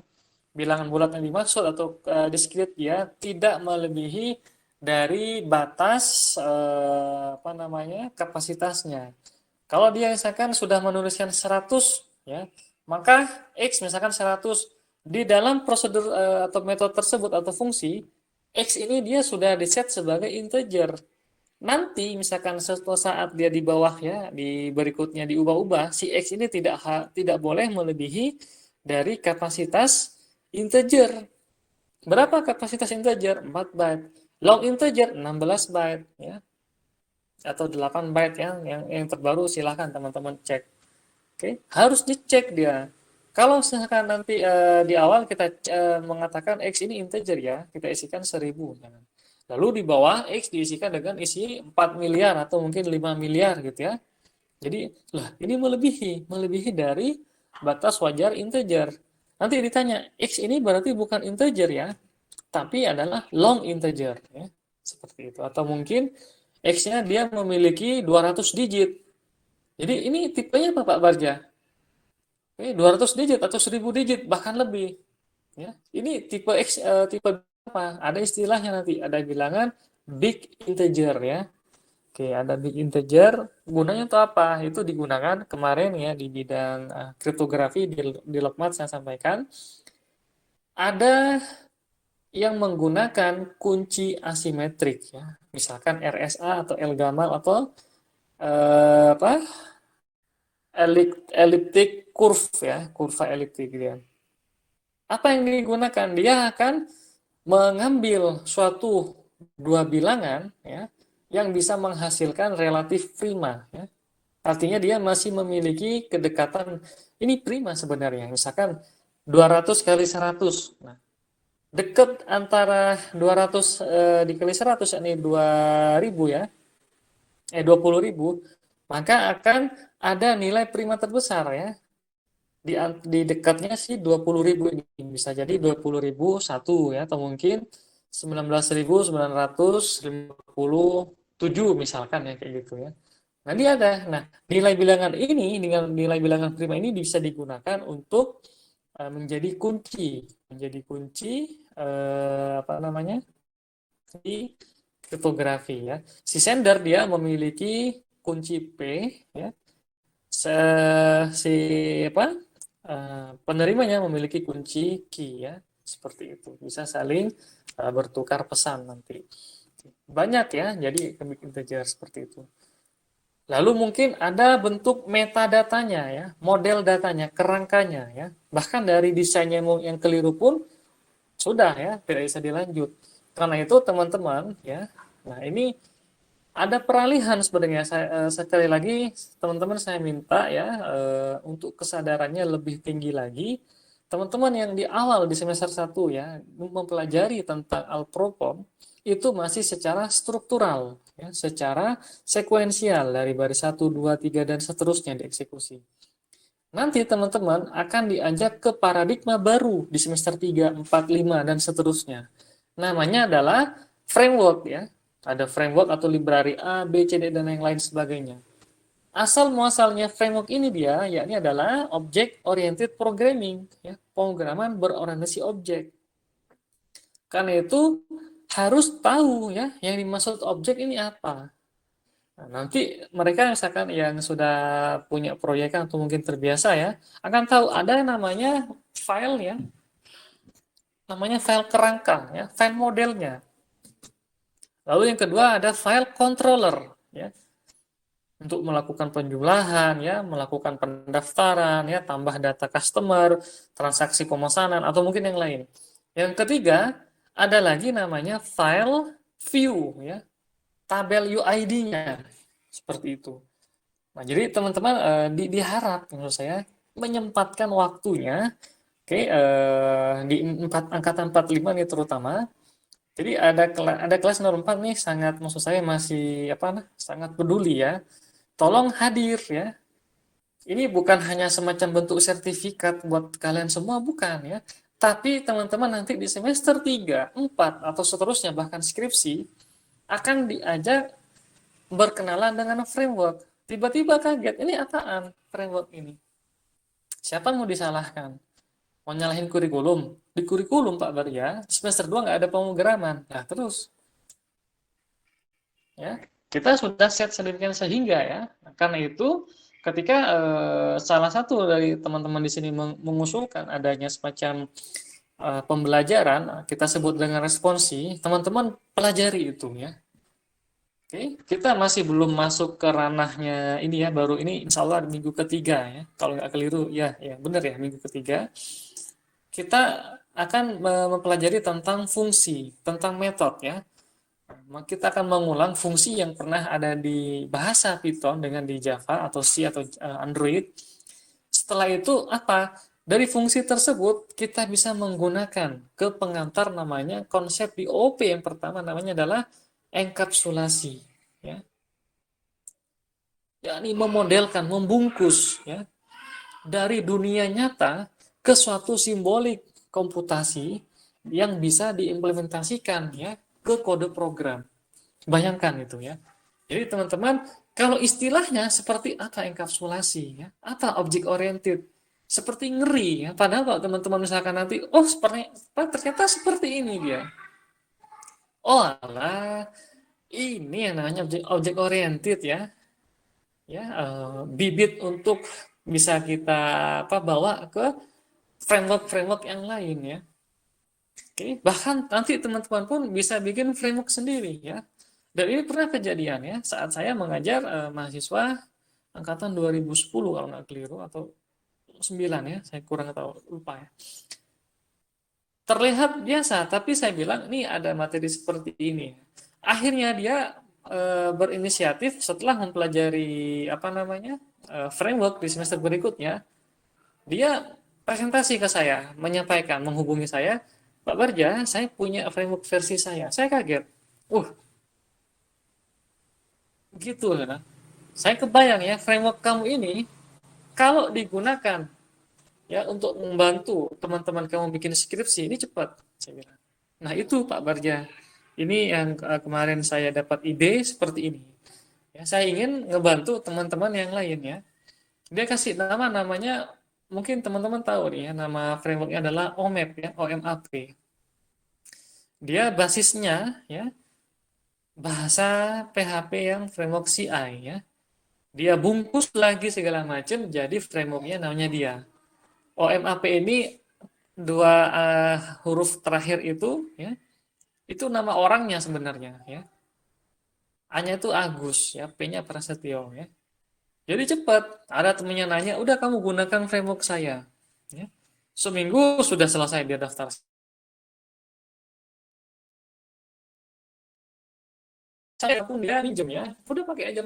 Bilangan bulat yang dimaksud atau diskrit ya tidak melebihi dari batas kapasitasnya. Kalau dia misalkan sudah menuliskan 100 ya, maka X misalkan 100 di dalam prosedur atau metode tersebut atau fungsi X ini dia sudah diset sebagai integer. Nanti misalkan suatu saat dia di bawah ya, di berikutnya diubah-ubah, si X ini tidak boleh melebihi dari kapasitas integer. Berapa kapasitas integer? 4 byte. Long integer 16 byte ya. Atau 8 byte ya. Yang terbaru silahkan teman-teman cek. Oke, harus dicek dia. Kalau misalkan nanti di awal kita mengatakan X ini integer ya, kita isikan 1000. Lalu di bawah X diisikan dengan isi 4 miliar atau mungkin 5 miliar gitu ya. Jadi, ini melebihi dari batas wajar integer. Nanti ditanya, X ini berarti bukan integer ya, tapi adalah long integer ya. Seperti itu. Atau mungkin X-nya dia memiliki 200 digit. Jadi ini tipenya apa Pak Barja? 200 digit atau 1000 digit bahkan lebih. Ya, ini tipe X tipe apa? Ada istilahnya nanti, ada bilangan big integer ya. Oke, ada big integer. Gunanya untuk apa? Itu digunakan kemarin ya di bidang kriptografi di Lokmat saya sampaikan. Ada yang menggunakan kunci asimetrik ya. Misalkan RSA atau L-gamal atau apa? Elliptic curve ya, kurva eliptik dia. Apa yang digunakan? Dia akan mengambil suatu dua bilangan ya yang bisa menghasilkan relatif prima ya. Artinya dia masih memiliki kedekatan ini prima sebenarnya. Misalkan 200 kali 100. Nah, Dekat antara 200 dikali 100 ini 2000 ya, 20.000, maka akan ada nilai prima terbesar ya. Di dekatnya sih 20.000 ini bisa jadi 20.001 ya, atau mungkin 19.957 misalkan ya, kayak gitu ya. Nah, dia ada. Nah, nilai bilangan ini dengan nilai bilangan prima ini bisa digunakan untuk menjadi kunci apa namanya? Di kriptografi ya. Si sender dia memiliki kunci P ya. Si apa? Penerimanya memiliki kunci key ya. Seperti itu. Bisa saling bertukar pesan nanti. Banyak ya, jadi commit integer seperti itu. Lalu mungkin ada bentuk metadatanya ya, model datanya, kerangkanya ya. Bahkan dari desainnya yang keliru pun sudah ya, tidak bisa dilanjut. Karena itu teman-teman ya, nah ini ada peralihan sebenarnya. Sekali lagi teman-teman saya minta ya, untuk kesadarannya lebih tinggi lagi. Teman-teman yang di awal di semester 1 ya mempelajari tentang alpropom itu masih secara struktural ya, secara sekuensial dari baris 1, 2, 3 dan seterusnya dieksekusi. Nanti teman-teman akan diajak ke paradigma baru di semester 3, 4, 5 dan seterusnya. Namanya adalah framework ya. Ada framework atau library A, B, C, D dan yang lain sebagainya. Asal muasalnya framework ini dia yakni adalah object oriented programming ya, pemrograman berorientasi objek. Karena itu harus tahu ya yang dimaksud objek ini apa. Nah, nanti mereka misalkan yang sudah punya proyek atau mungkin terbiasa ya, akan tahu ada namanya file ya, namanya file kerangka ya, file modelnya. Lalu yang kedua ada file controller ya, untuk melakukan penjumlahan ya, melakukan pendaftaran ya, tambah data customer, transaksi pemesanan atau mungkin yang lain. Yang ketiga ada lagi namanya file view ya, tabel UID-nya seperti itu. Nah, jadi teman-teman diharap menurut saya menyempatkan waktunya, oke, di angkatan 45 nih terutama. Jadi ada kelas nomor 4 nih sangat maksud saya masih apa sangat peduli ya. Tolong hadir ya. Ini bukan hanya semacam bentuk sertifikat buat kalian semua bukan ya. Tapi teman-teman nanti di semester 3, 4 atau seterusnya bahkan skripsi akan diajak berkenalan dengan framework. Tiba-tiba kaget, ini apaan framework ini? Siapa mau disalahkan? Mau nyalahin kurikulum? Di kurikulum Pak Barya, semester 2 nggak ada pemrograman. Nah terus, ya kita sudah set sedemikian sehingga ya. Nah, karena itu, ketika salah satu dari teman-teman di sini mengusulkan adanya semacam pembelajaran, kita sebut dengan responsi, teman-teman pelajari itu ya. Oke, kita masih belum masuk ke ranahnya ini ya, baru ini insya Allah minggu ketiga ya. Kalau nggak keliru, ya, ya benar ya, minggu ketiga. Kita akan mempelajari tentang fungsi, tentang metode ya. Kita akan mengulang fungsi yang pernah ada di bahasa Python dengan di Java atau C atau Android. Setelah itu apa? Dari fungsi tersebut kita bisa menggunakan ke pengantar namanya konsep di OOP yang pertama namanya adalah enkapsulasi ya. Yakni memodelkan, membungkus ya dari dunia nyata ke suatu simbolik komputasi yang bisa diimplementasikan ya ke kode program. Bayangkan itu ya. Jadi teman-teman, kalau istilahnya seperti apa enkapsulasi ya, apa object oriented, seperti ngeri ya. Padahal kalau teman-teman misalkan nanti, oh seperti ternyata seperti ini dia. Oh alah, ini yang namanya object oriented ya. Ya, bibit untuk bisa kita bawa ke framework-framework yang lain ya. Oke, bahkan nanti teman-teman pun bisa bikin framework sendiri ya. Dan ini pernah kejadian ya saat saya mengajar mahasiswa angkatan 2010 kalau nggak keliru atau 9 ya, saya kurang tahu lupa ya. Terlihat biasa, tapi saya bilang ini ada materi seperti ini. Akhirnya dia berinisiatif setelah mempelajari framework di semester berikutnya, dia presentasi ke saya, menyampaikan, menghubungi saya, Pak Barja, saya punya framework versi saya. Saya kaget. Gitu kan. Saya kebayang ya, framework kamu ini kalau digunakan ya untuk membantu teman-teman kamu bikin skripsi ini cepat, saya bilang. Nah, itu Pak Barja. Ini yang kemarin saya dapat ide seperti ini. Ya, saya ingin ngebantu teman-teman yang lain ya. Dia kasih namanya mungkin teman-teman tahu nih ya, nama frameworknya adalah OMAP ya, OMAP. Dia basisnya ya bahasa PHP yang framework CI ya. Dia bungkus lagi segala macam jadi frameworknya namanya dia. OMAP ini dua huruf terakhir itu ya, itu nama orangnya sebenarnya ya. A-nya itu Agus ya, P-nya Prasetyo ya. Jadi cepat. Ada temennya nanya, udah kamu gunakan framework saya. Ya. Seminggu sudah selesai dia daftar. Saya pun dia minjem ya. Udah pakai aja.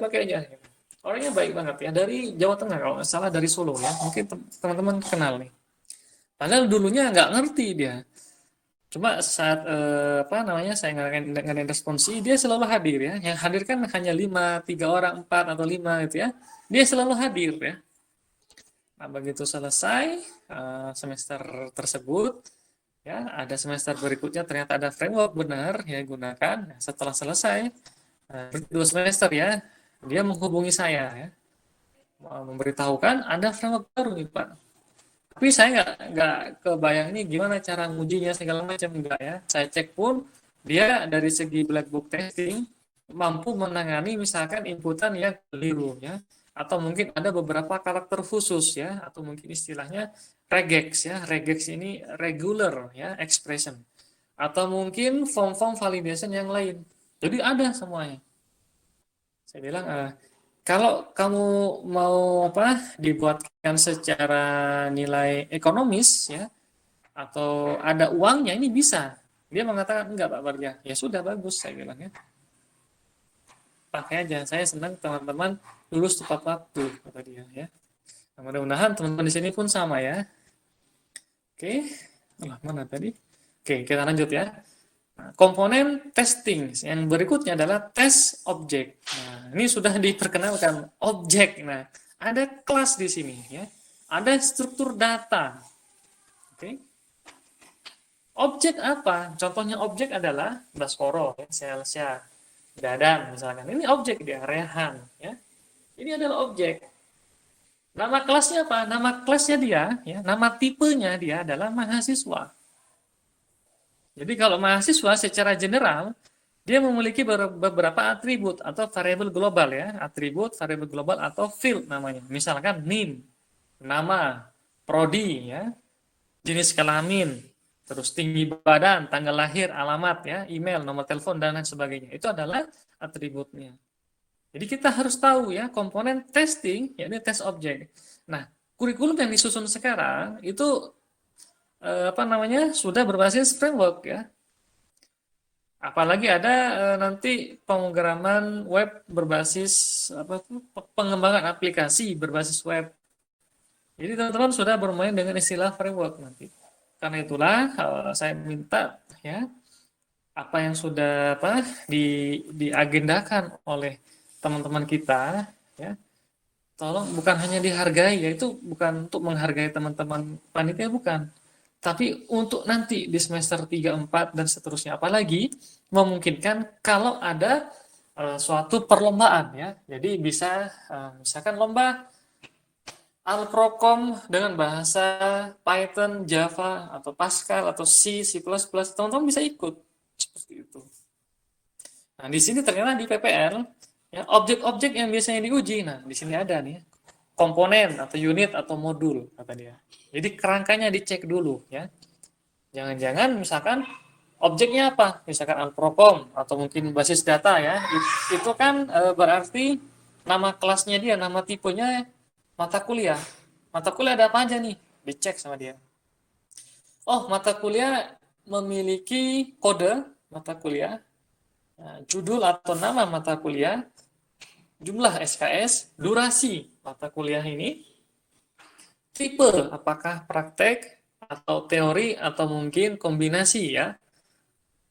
Orangnya baik banget ya. Dari Jawa Tengah kalau nggak salah dari Solo ya. Mungkin teman-teman kenal nih. Padahal dulunya nggak ngerti dia. Cuma saat apa namanya saya ngadain responsi dia selalu hadir ya. Yang hadir kan hanya 5, 3 orang, 4 atau 5 gitu ya. Dia selalu hadir ya. Nah, begitu selesai semester tersebut, ya ada semester berikutnya ternyata ada framework benar ya gunakan. Nah, setelah selesai 2 semester ya, dia menghubungi saya ya, memberitahukan ada framework baru nih Pak. Tapi saya nggak kebayang nih gimana cara ngujinya segala macam enggak ya. Saya cek pun dia dari segi black book testing mampu menangani misalkan inputan yang keliru ya, atau mungkin ada beberapa karakter khusus ya, atau mungkin istilahnya regex ya. Regex ini regular ya expression, atau mungkin form-form validation yang lain. Jadi ada semuanya. Saya bilang kalau kamu mau apa dibuatkan secara nilai ekonomis ya, atau ada uangnya ini bisa. Dia mengatakan enggak Pak Barja. Ya sudah bagus saya bilang ya. Pakai aja. Saya senang teman-teman lulus tepat waktu kata dia ya. Nah, mudah-mudahan teman-teman di sini pun sama ya. Oke. Mana tadi? Oke, kita lanjut ya. Nah, komponen testing yang berikutnya adalah test object. Nah, ini sudah diperkenalkan objek. Nah, ada kelas di sini ya. Ada struktur data. Oke. Objek apa? Contohnya objek adalah Baskoro, ya, Selsia, Dadan misalkan. Ini objek dia, Rehan ya. Ini adalah objek. Nama kelasnya apa? Nama kelasnya dia ya, nama tipenya dia adalah mahasiswa. Jadi kalau mahasiswa secara general dia memiliki beberapa atribut atau variabel global ya, atribut, variabel global atau field namanya. Misalkan NIM, nama, prodi ya, jenis kelamin, terus tinggi badan, tanggal lahir, alamat ya, email, nomor telepon dan lain sebagainya. Itu adalah atributnya. Jadi kita harus tahu ya komponen testing, yakni test object. Nah, kurikulum yang disusun sekarang itu apa namanya sudah berbasis framework ya. Apalagi ada nanti pemrograman web berbasis apa tuh pengembangan aplikasi berbasis web. Jadi teman-teman sudah bermain dengan istilah framework nanti. Karena itulah saya minta ya apa yang sudah apa diagendakan oleh teman-teman kita ya, tolong bukan hanya dihargai, yaitu bukan untuk menghargai teman-teman panitia bukan, tapi untuk nanti di semester 3, 4 dan seterusnya, apalagi memungkinkan kalau ada suatu perlombaan ya. Jadi bisa misalkan lomba Alprocom dengan bahasa Python, Java, atau Pascal, atau C, C++, teman-teman bisa ikut seperti itu. Nah, di sini ternyata di PPL ya objek-objek yang biasanya diuji. Nah, di sini ada nih komponen atau unit atau modul kata dia. Jadi kerangkanya dicek dulu ya. Jangan-jangan misalkan objeknya apa? Misalkan Alprocom atau mungkin basis data ya. Itu kan berarti nama kelasnya dia, nama tipenya mata kuliah. Mata kuliah ada apa aja nih? Dicek sama dia. Oh, mata kuliah memiliki kode mata kuliah, judul atau nama mata kuliah, jumlah SKS, durasi mata kuliah ini, tipe apakah praktek atau teori atau mungkin kombinasi ya.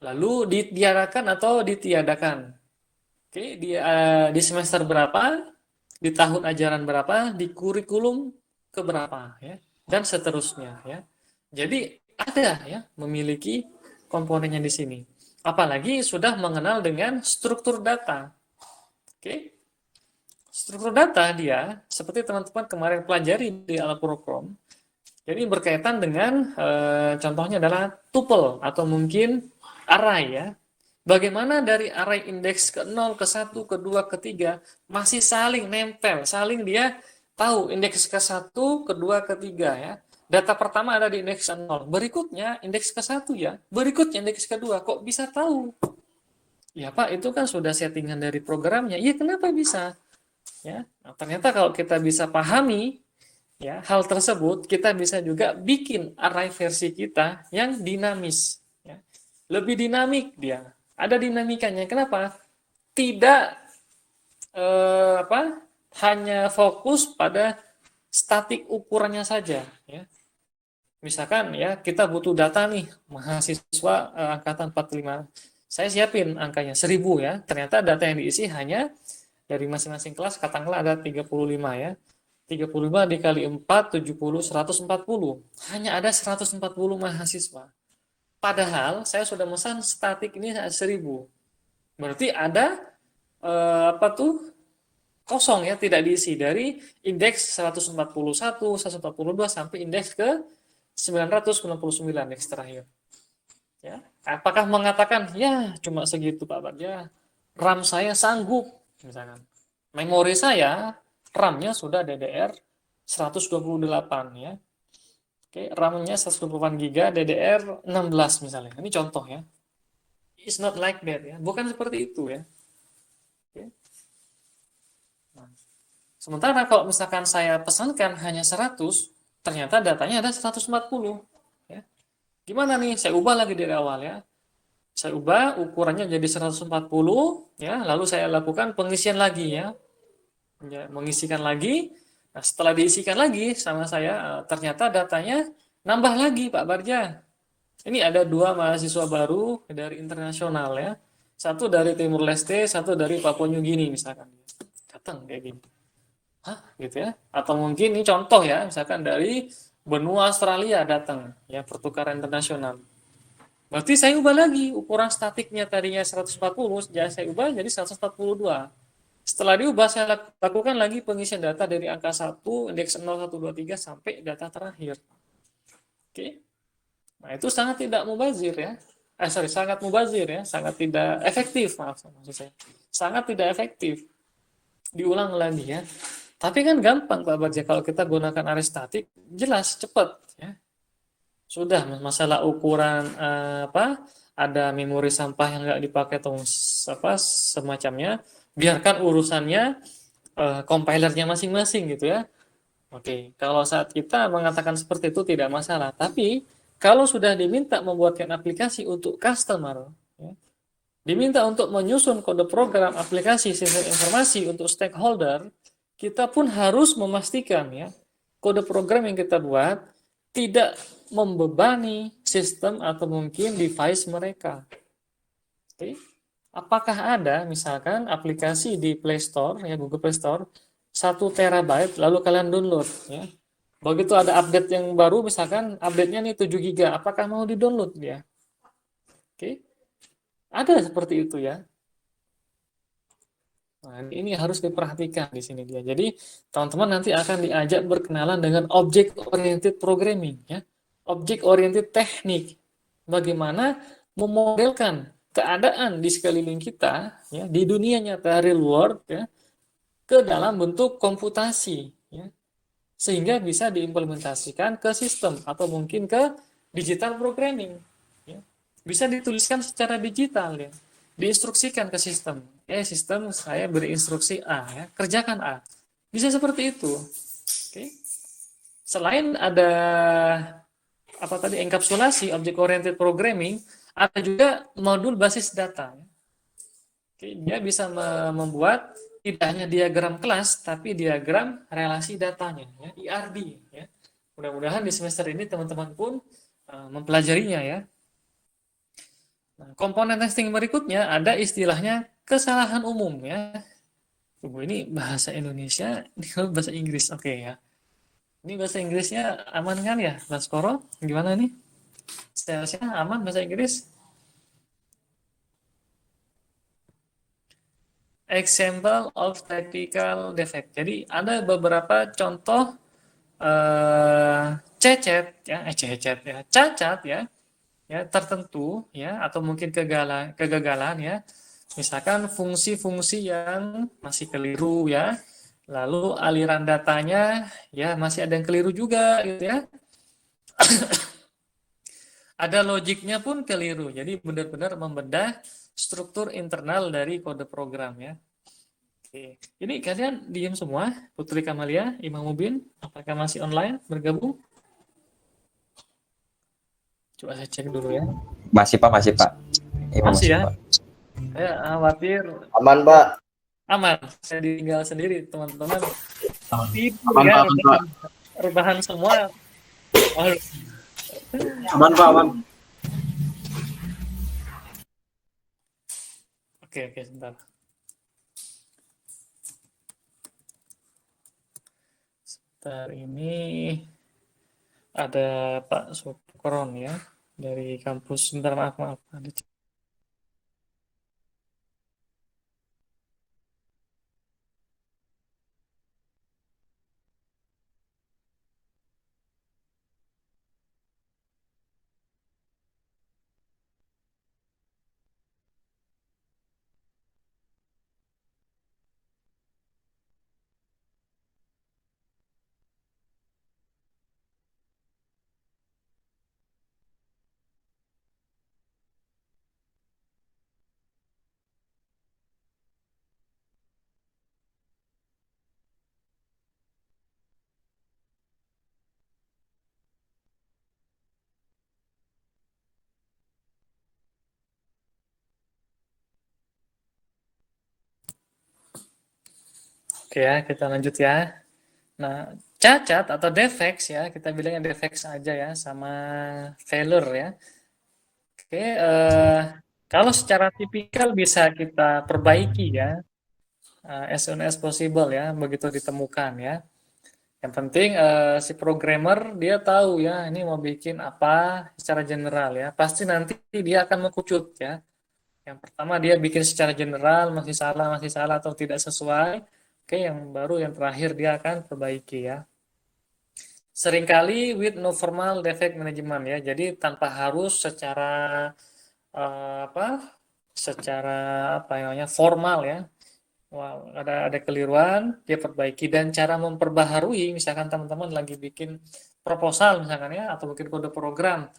Lalu ditiadakan atau ditiadakan. Oke, di semester berapa, di tahun ajaran berapa, di kurikulum keberapa ya, dan seterusnya ya. Jadi ada ya memiliki komponennya di sini. Apalagi sudah mengenal dengan struktur data. Oke. Struktur data dia seperti teman-teman kemarin pelajari di alat program. Jadi berkaitan dengan contohnya adalah tuple atau mungkin array ya. Bagaimana dari array indeks ke 0, ke 1, ke 2, ke 3 masih saling nempel, saling dia tahu indeks ke 1, ke 2, ke 3 ya. Data pertama ada di indeks ke 0, berikutnya indeks ke 1 ya, berikutnya indeks ke 2, kok bisa tahu? Ya Pak, itu kan sudah settingan dari programnya. Iya, kenapa bisa? Ya, nah, ternyata kalau kita bisa pahami ya hal tersebut, kita bisa juga bikin array versi kita yang dinamis ya. Lebih dinamik dia, ada dinamikanya. Kenapa? Tidak hanya fokus pada statik ukurannya saja ya. Misalkan ya kita butuh data nih mahasiswa angkatan 45, saya siapin angkanya 1000 ya, ternyata data yang diisi hanya dari masing-masing kelas katakanlah ada 35 ya. 35 dikali 4, 70, 140. Hanya ada 140 mahasiswa. Padahal saya sudah memesan statik ini 1000. Berarti ada kosong ya, tidak diisi dari indeks 141, 142 sampai indeks ke 999 indeks terakhir. Ya. Apakah mengatakan ya cuma segitu Pak Bagja? RAM saya sanggup misalkan. Memori saya RAM-nya sudah DDR 128 ya. Oke, RAM-nya 128 GB, DDR 16 misalnya. Ini contoh ya. It's not like that ya. Bukan seperti itu ya. Oke. Nah, sementara kalau misalkan saya pesankan hanya 100, ternyata datanya ada 140 ya. Gimana nih? Saya ubah lagi dari awal ya. Saya ubah ukurannya jadi 140 ya, lalu saya lakukan pengisian lagi ya. Ya, mengisikan lagi. Nah, setelah diisikan lagi sama saya, ternyata datanya nambah lagi Pak Barja. Ini ada 2 mahasiswa baru dari internasional ya. Satu dari Timur Leste, satu dari Papua New Guinea misalkan. Datang kayak gini. Hah? Gitu ya. Atau mungkin ini contoh ya, misalkan dari benua Australia datang ya, pertukaran internasional. Berarti saya ubah lagi ukuran statiknya tadinya 140, jadi saya ubah jadi 142. Setelah diubah, saya lakukan lagi pengisian data dari angka 1, indeks 0, 1, 2, 3, sampai data terakhir. Oke. Nah, itu sangat tidak mubazir ya. Sangat mubazir ya, sangat tidak efektif, maksud saya. Sangat tidak efektif. Diulang lagi ya. Tapi kan gampang Pak Bagja kalau kita gunakan array statik, jelas, cepat ya. Sudah masalah ukuran ada memori sampah yang nggak dipakai atau semacamnya, biarkan urusannya compilernya masing-masing gitu ya. Oke, kalau saat kita mengatakan seperti itu tidak masalah. Tapi kalau sudah diminta membuatkan aplikasi untuk customer, ya, diminta untuk menyusun kode program aplikasi sistem informasi untuk stakeholder, kita pun harus memastikan ya kode program yang kita buat tidak membebani sistem atau mungkin device mereka. Oke. Apakah ada misalkan aplikasi di Play Store ya, Google Play Store 1 TB lalu kalian download ya. Begitu ada update yang baru misalkan update-nya nih 7 GB, apakah mau di-download dia? Oke. Ada seperti itu ya. Nah, ini harus diperhatikan di sini dia. Jadi, teman-teman nanti akan diajak berkenalan dengan object oriented programming ya. Object oriented teknik. Bagaimana memodelkan keadaan di sekeliling kita ya, di dunia nyata real world ya, ke dalam bentuk komputasi ya, sehingga bisa diimplementasikan ke sistem atau mungkin ke digital programming ya. Bisa dituliskan secara digital ya, diinstruksikan ke sistem. Sistem saya beri instruksi A ya, kerjakan A. Bisa seperti itu. Oke. Selain ada enkapsulasi object oriented programming, ada juga modul basis data. Oke, dia bisa membuat tidak hanya diagram kelas, tapi diagram relasi datanya, ya, IRD. Ya. Mudah-mudahan di semester ini teman-teman pun mempelajarinya ya. Nah, komponen testing berikutnya ada istilahnya kesalahan umum ya. Tunggu, ini bahasa Indonesia, ini kalau bahasa Inggris, oke ya. Ini bahasa Inggrisnya aman kan ya, Mas Koro? Gimana nih? Salesnya aman bahasa Inggris? Example of technical defect. Jadi ada beberapa contoh cecet ya, cecet ya, cacat ya tertentu ya, atau mungkin kegagalan ya. Misalkan fungsi-fungsi yang masih keliru ya, lalu aliran datanya ya masih ada yang keliru juga gitu ya. Ada logiknya pun keliru. Jadi benar-benar membedah struktur internal dari kode program ya. Oke. Ini kalian diem semua, Putri Kamalia, Imam Mubin, apakah masih online bergabung? Coba saya cek dulu ya. Masih Pak, masih Pak. Imam Masih masih ya. Pak. Saya khawatir Aman, Pak. aman. Saya ditinggal sendiri, teman-teman. Tidur Aman, ya, Pak. Aman, Pak. rebahan semua. Waduh. Aman, Pak. Aman. Oke, sebentar. Sebentar, ini ada Pak Sukron ya dari kampus. Sebentar, maaf. Ada Oke ya, kita lanjut ya. Nah, cacat atau defects ya, kita bilangnya defects aja ya, sama failure ya. Oke, kalau secara tipikal bisa kita perbaiki ya, as soon as possible ya, begitu ditemukan ya. Yang penting si programmer dia tahu ya, ini mau bikin apa secara general ya. Pasti nanti dia akan mengkucut ya. Yang pertama dia bikin secara general, masih salah atau tidak sesuai. Oke, yang baru yang terakhir dia akan perbaiki ya. Seringkali with no formal defect management ya. Jadi tanpa harus secara apa? Secara apa namanya? Formal ya. Wah, ada keliruan, dia perbaiki, dan cara memperbaharui, misalkan teman-teman lagi bikin proposal misalkan ya, atau bikin kode program,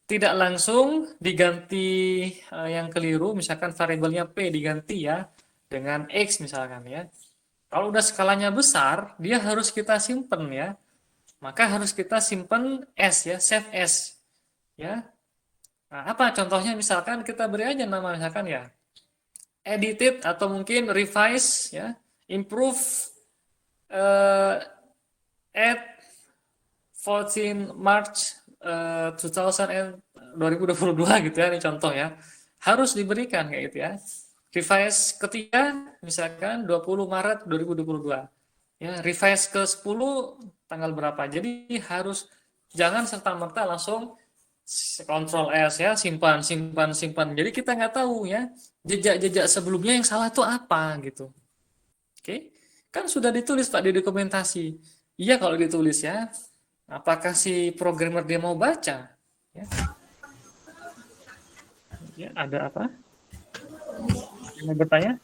tidak langsung diganti yang keliru, misalkan variabelnya P diganti ya dengan X misalkan ya. Kalau udah skalanya besar, dia harus kita simpen ya. Maka harus kita simpen S ya, save S ya. Nah, apa contohnya, misalkan kita beri aja nama misalkan ya edited atau mungkin revise ya, improve at 14 March 2022 gitu ya, ini contoh ya. Harus diberikan kayak gitu ya. Revise ketiga misalkan 20 Maret 2022. Ya, revise ke 10 tanggal berapa. Jadi harus jangan serta-merta langsung Ctrl S ya, simpan. Jadi kita nggak tahu ya jejak-jejak sebelumnya yang salah itu apa gitu. Oke, kan sudah ditulis Pak di dokumentasi. Iya kalau ditulis ya. Apakah si programmer dia mau baca? Ya, ya ada apa? Mau bertanya?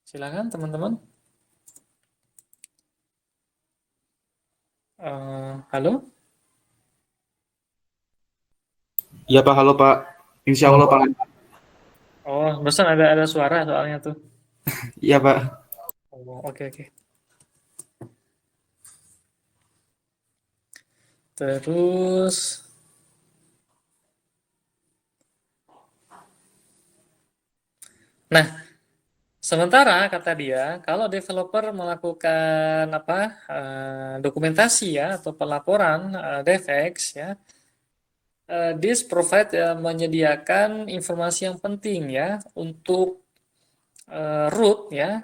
Silakan teman-teman. Halo? Iya, Pak. Halo, Pak. Insya Allah, Pak. Oh, barusan ada suara soalnya tuh. Iya, Pak. Oh, oke. Terus, nah, Sementara kata dia, kalau developer melakukan dokumentasi ya atau pelaporan DevX ya, this provide menyediakan informasi yang penting ya untuk root ya,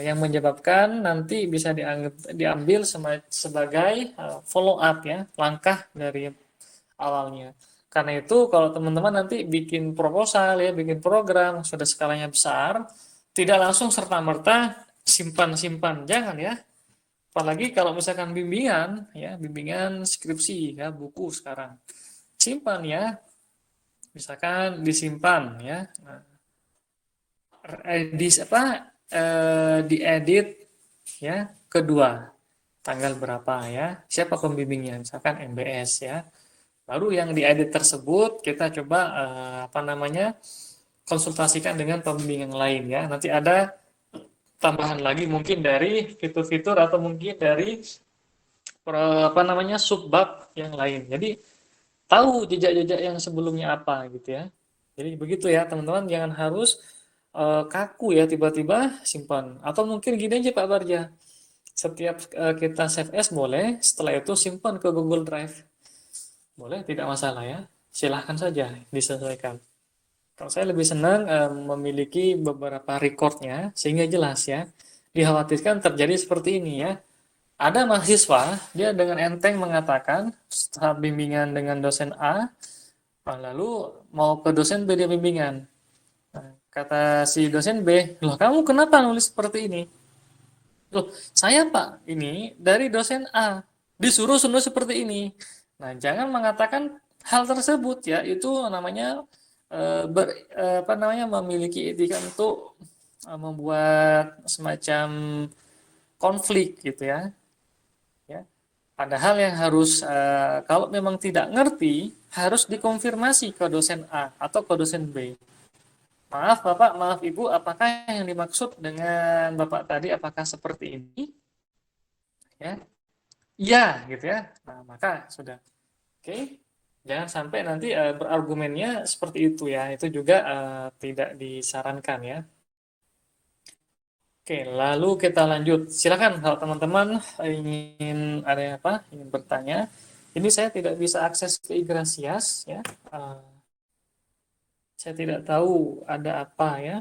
yang menyebabkan nanti bisa diambil sebagai follow up ya, langkah dari awalnya. Karena itu kalau teman-teman nanti bikin proposal ya, bikin program sudah skalanya besar, tidak langsung serta-merta simpan-simpan, jangan ya. Apalagi kalau misalkan bimbingan ya, bimbingan skripsi ya, buku sekarang. Simpan ya, misalkan disimpan ya. Nah, diedit ya, kedua tanggal berapa ya, siapa pembimbingnya, misalkan MBS ya. Baru yang diedit tersebut kita coba konsultasikan dengan pembimbing yang lain ya. Nanti ada tambahan lagi mungkin dari fitur-fitur atau mungkin dari subbab yang lain. Jadi tahu jejak-jejak yang sebelumnya apa gitu ya. Jadi begitu ya teman-teman, jangan harus kaku ya tiba-tiba simpan. Atau mungkin gini aja Pak Barja, setiap kita save as boleh, setelah itu simpan ke Google Drive. Boleh, tidak masalah ya. Silahkan saja disesuaikan. Kalau saya lebih senang memiliki beberapa recordnya sehingga jelas ya. Dikhawatirkan terjadi seperti ini ya. Ada mahasiswa, dia dengan enteng mengatakan setelah bimbingan dengan dosen A, lalu mau ke dosen B dia bimbingan. Nah, kata si dosen B, loh kamu kenapa nulis seperti ini? Loh, saya Pak, ini dari dosen A, disuruh seperti ini. Nah, jangan mengatakan hal tersebut ya, itu namanya memiliki etika untuk membuat semacam konflik gitu ya. Ya. Padahal yang harus kalau memang tidak ngerti harus dikonfirmasi ke dosen A atau ke dosen B. Maaf Bapak, maaf Ibu, apakah yang dimaksud dengan Bapak tadi apakah seperti ini? Ya. Iya, gitu ya. Nah, maka sudah. Oke. Jangan sampai nanti berargumennya seperti itu ya. Itu juga tidak disarankan ya. Oke, lalu kita lanjut. Silakan kalau teman-teman ingin bertanya. Ini saya tidak bisa akses ke Igrasias ya. Saya tidak tahu ada apa ya.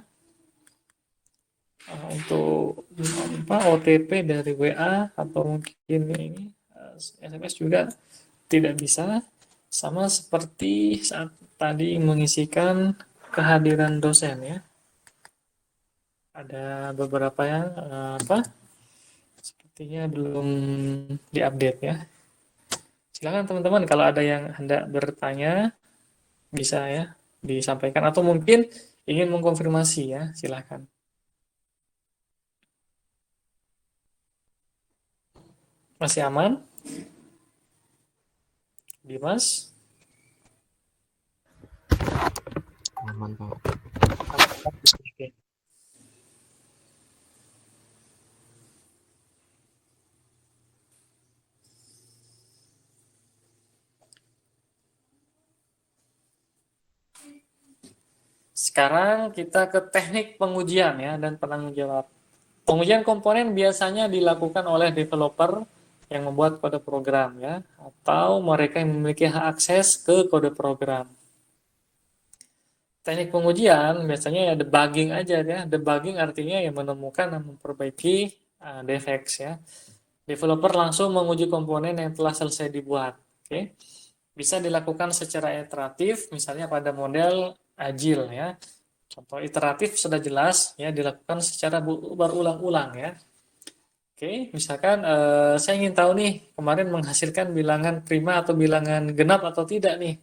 Untuk OTP dari WA atau mungkin ini SMS juga tidak bisa, sama seperti saat tadi mengisikan kehadiran dosen ya. Ada beberapa yang sepertinya belum diupdate ya. Silakan teman-teman kalau ada yang hendak bertanya bisa ya disampaikan atau mungkin ingin mengkonfirmasi ya, silakan. Masih aman? Dimas? Aman, Pak. Oke. Sekarang kita ke teknik pengujian ya dan penanggung jawab. Pengujian komponen biasanya dilakukan oleh developer yang membuat kode program ya, atau mereka yang memiliki hak akses ke kode program. Teknik pengujian biasanya ya debugging aja ya. Debugging artinya ya menemukan dan memperbaiki defects ya. Developer langsung menguji komponen yang telah selesai dibuat. Oke. Bisa dilakukan secara iteratif, misalnya pada model agile ya. Contoh iteratif sudah jelas ya, dilakukan secara berulang-ulang ya. Oke, misalkan saya ingin tahu nih kemarin menghasilkan bilangan prima atau bilangan genap atau tidak nih.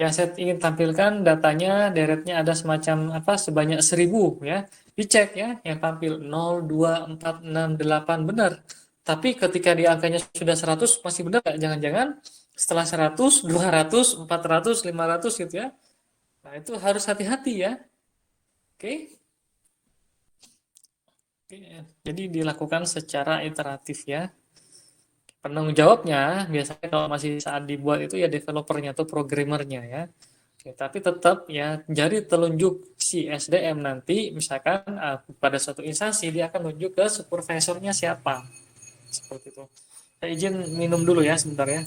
Yang saya ingin tampilkan datanya deretnya ada semacam sebanyak 1000 ya. Dicek ya yang tampil 0, 2, 4, 6, 8 benar. Tapi ketika di angkanya sudah 100 masih benar nggak? Jangan-jangan setelah 100, 200, 400, 500 gitu ya. Nah, itu harus hati-hati ya. Oke. Jadi dilakukan secara iteratif ya. Penanggung jawabnya biasanya kalau masih saat dibuat itu ya developernya atau programmernya ya. Oke, tapi tetap ya jadi telunjuk si SDM nanti misalkan pada suatu instansi dia akan menunjuk ke supervisornya siapa. Seperti itu. Saya izin minum dulu ya sebentar ya.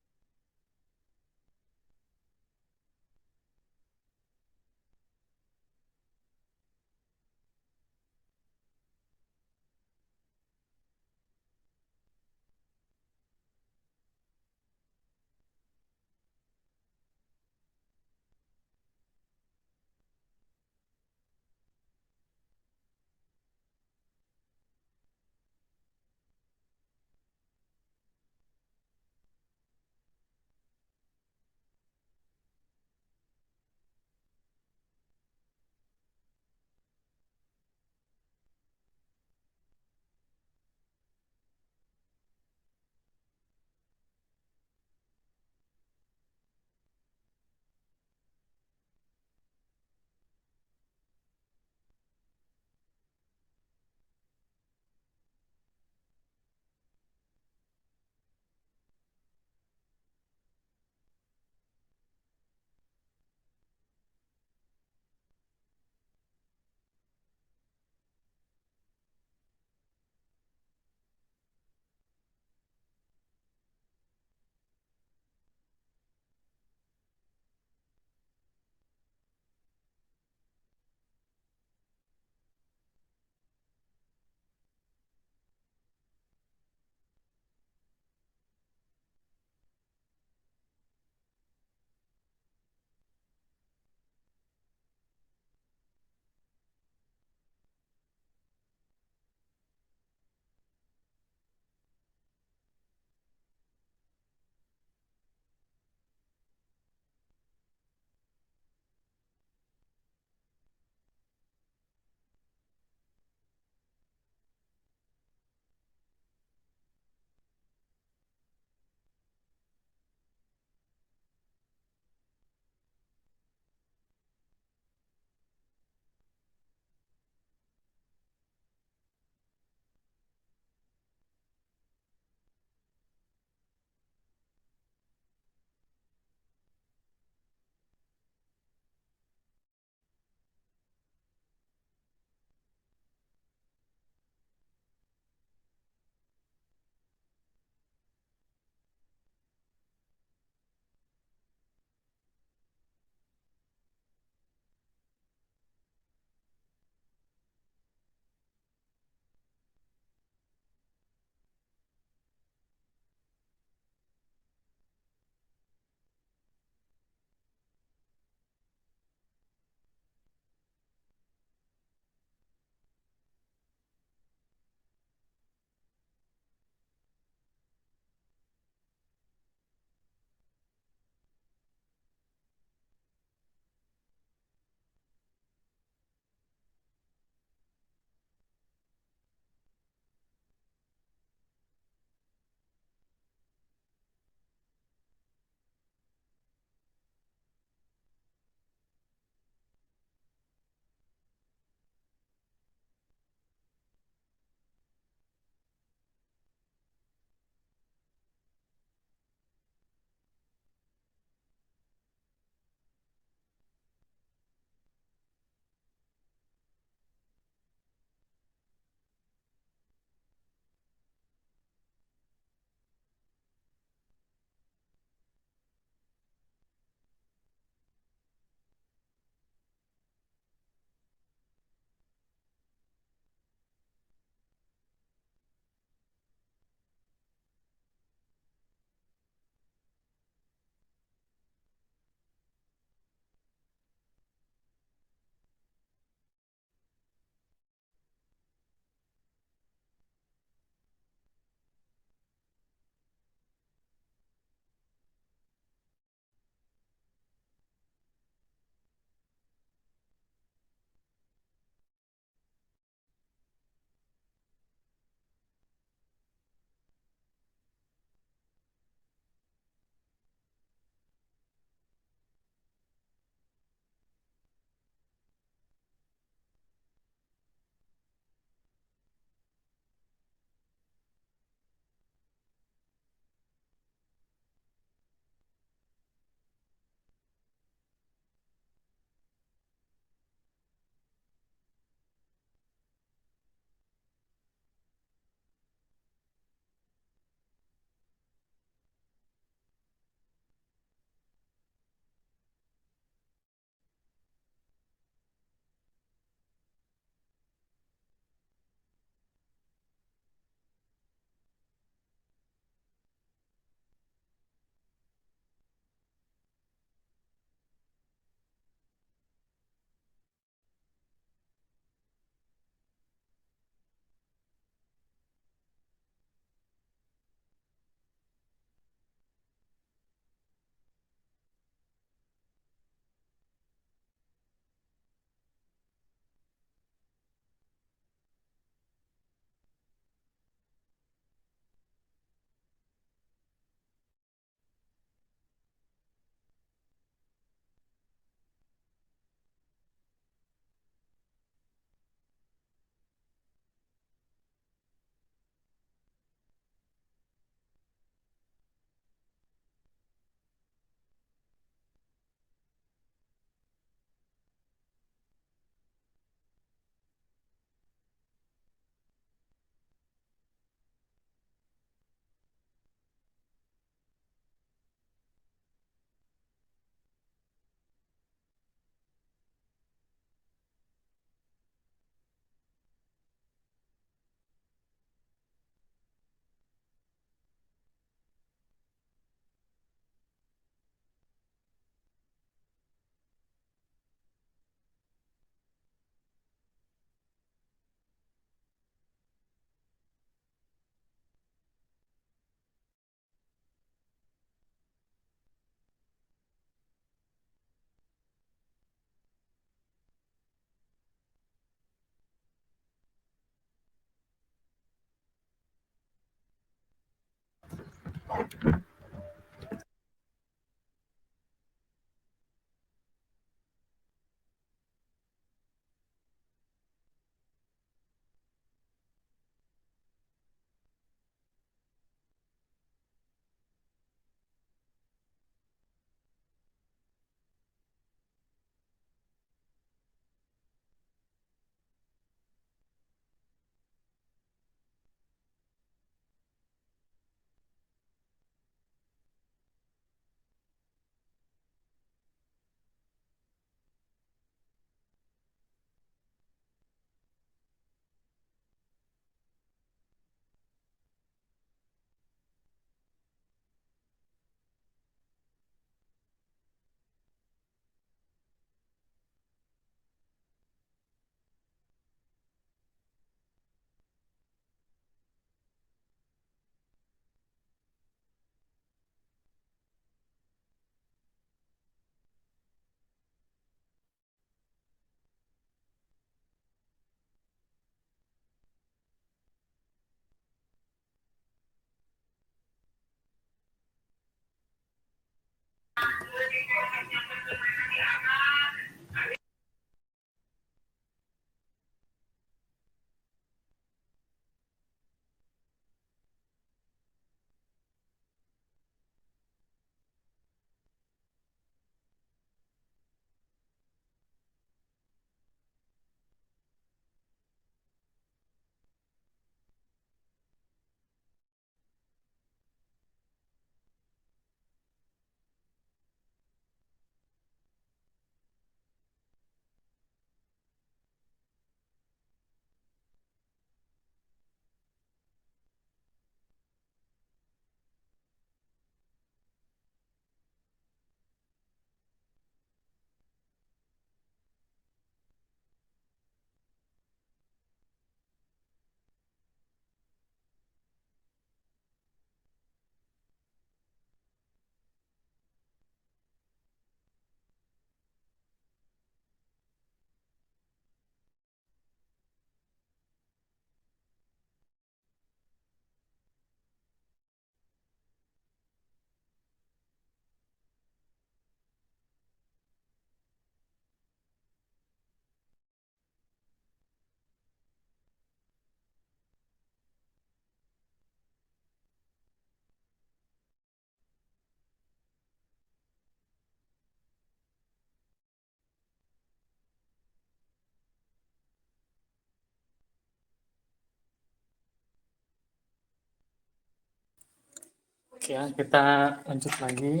Oke ya, kita lanjut lagi.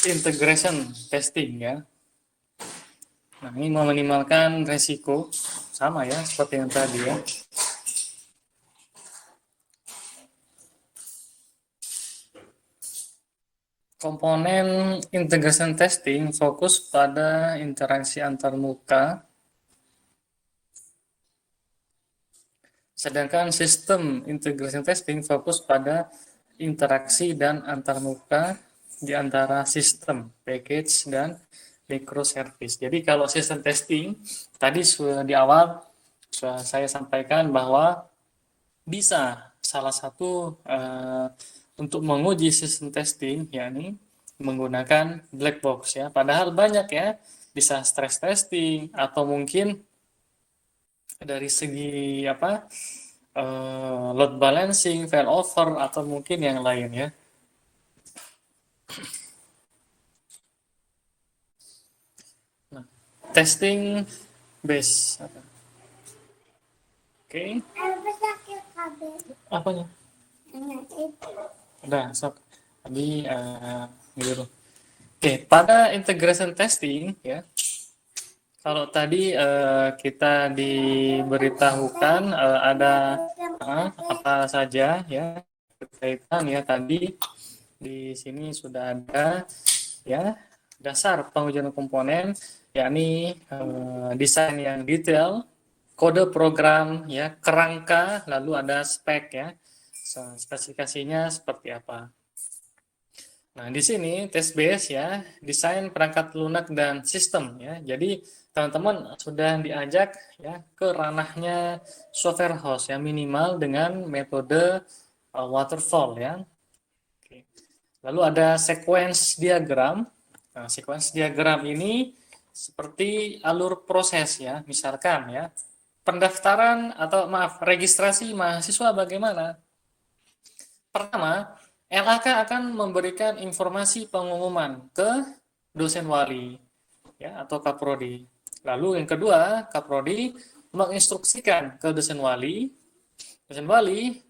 Integration testing ya. Nah, ini meminimalkan resiko, sama ya seperti yang tadi ya. Komponen integration testing fokus pada interaksi antarmuka, sedangkan sistem integration testing fokus pada interaksi dan antarmuka di antara sistem, package, dan microservice. Jadi kalau sistem testing, tadi sudah di awal sudah saya sampaikan bahwa bisa salah satu untuk menguji sistem testing, yakni menggunakan black box ya. Padahal banyak ya, bisa stress testing atau mungkin dari segi apa load balancing, failover atau mungkin yang lain ya. Nah, testing base. Oke. Apanya? Udah, sok. Tadi gitu. Oke, pada integration testing ya. Kalau tadi kita diberitahukan ada apa saja ya berkaitan ya tadi di sini sudah ada ya dasar pengujian komponen yakni desain yang detail, kode program ya, kerangka, lalu ada spek ya. Spesifikasinya seperti apa. Nah, di sini test base ya, desain perangkat lunak dan sistem ya. Jadi teman-teman sudah diajak ya ke ranahnya software house ya minimal dengan metode waterfall ya. Oke. Lalu ada sequence diagram. Nah, sequence diagram ini seperti alur proses ya. Misalkan ya, pendaftaran atau maaf, registrasi mahasiswa bagaimana? Pertama, LAK akan memberikan informasi pengumuman ke dosen wali ya atau kaprodi. Lalu yang kedua, kaprodi menginstruksikan ke dosen wali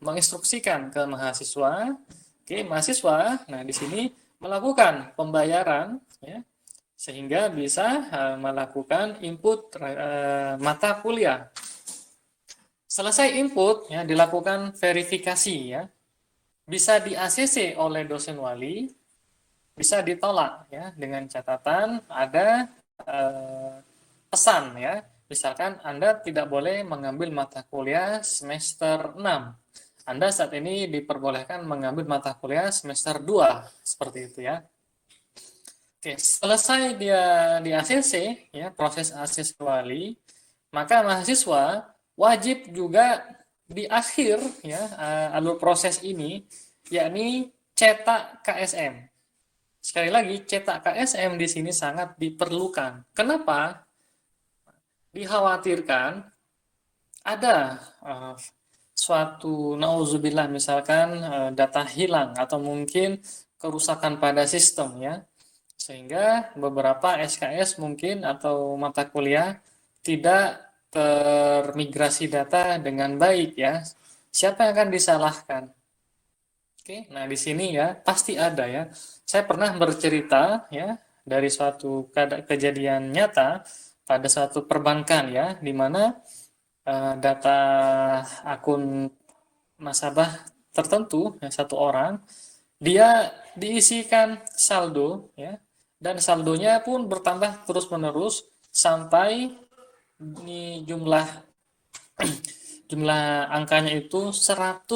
menginstruksikan ke mahasiswa. Oke, mahasiswa, nah di sini melakukan pembayaran ya sehingga bisa melakukan input mata kuliah. Selesai input ya dilakukan verifikasi ya. Bisa di-ACC oleh dosen wali, bisa ditolak ya dengan catatan ada pesan ya. Misalkan Anda tidak boleh mengambil mata kuliah semester 6. Anda saat ini diperbolehkan mengambil mata kuliah semester 2, seperti itu ya. Oke, selesai dia di ACC ya, proses ACC wali, maka mahasiswa wajib juga di akhir ya alur proses ini yakni cetak KSM. Sekali lagi, cetak KSM di sini sangat diperlukan. Kenapa? Dikhawatirkan ada suatu nauzubillah misalkan data hilang atau mungkin kerusakan pada sistem ya. Sehingga beberapa SKS mungkin atau mata kuliah tidak termigrasi data dengan baik ya. Siapa yang akan disalahkan? Oke, nah di sini ya pasti ada ya. Saya pernah bercerita ya dari suatu kejadian nyata pada suatu perbankan ya, di mana data akun nasabah tertentu ya, satu orang dia diisikan saldo ya, dan saldonya pun bertambah terus-menerus sampai ini jumlah angkanya itu 100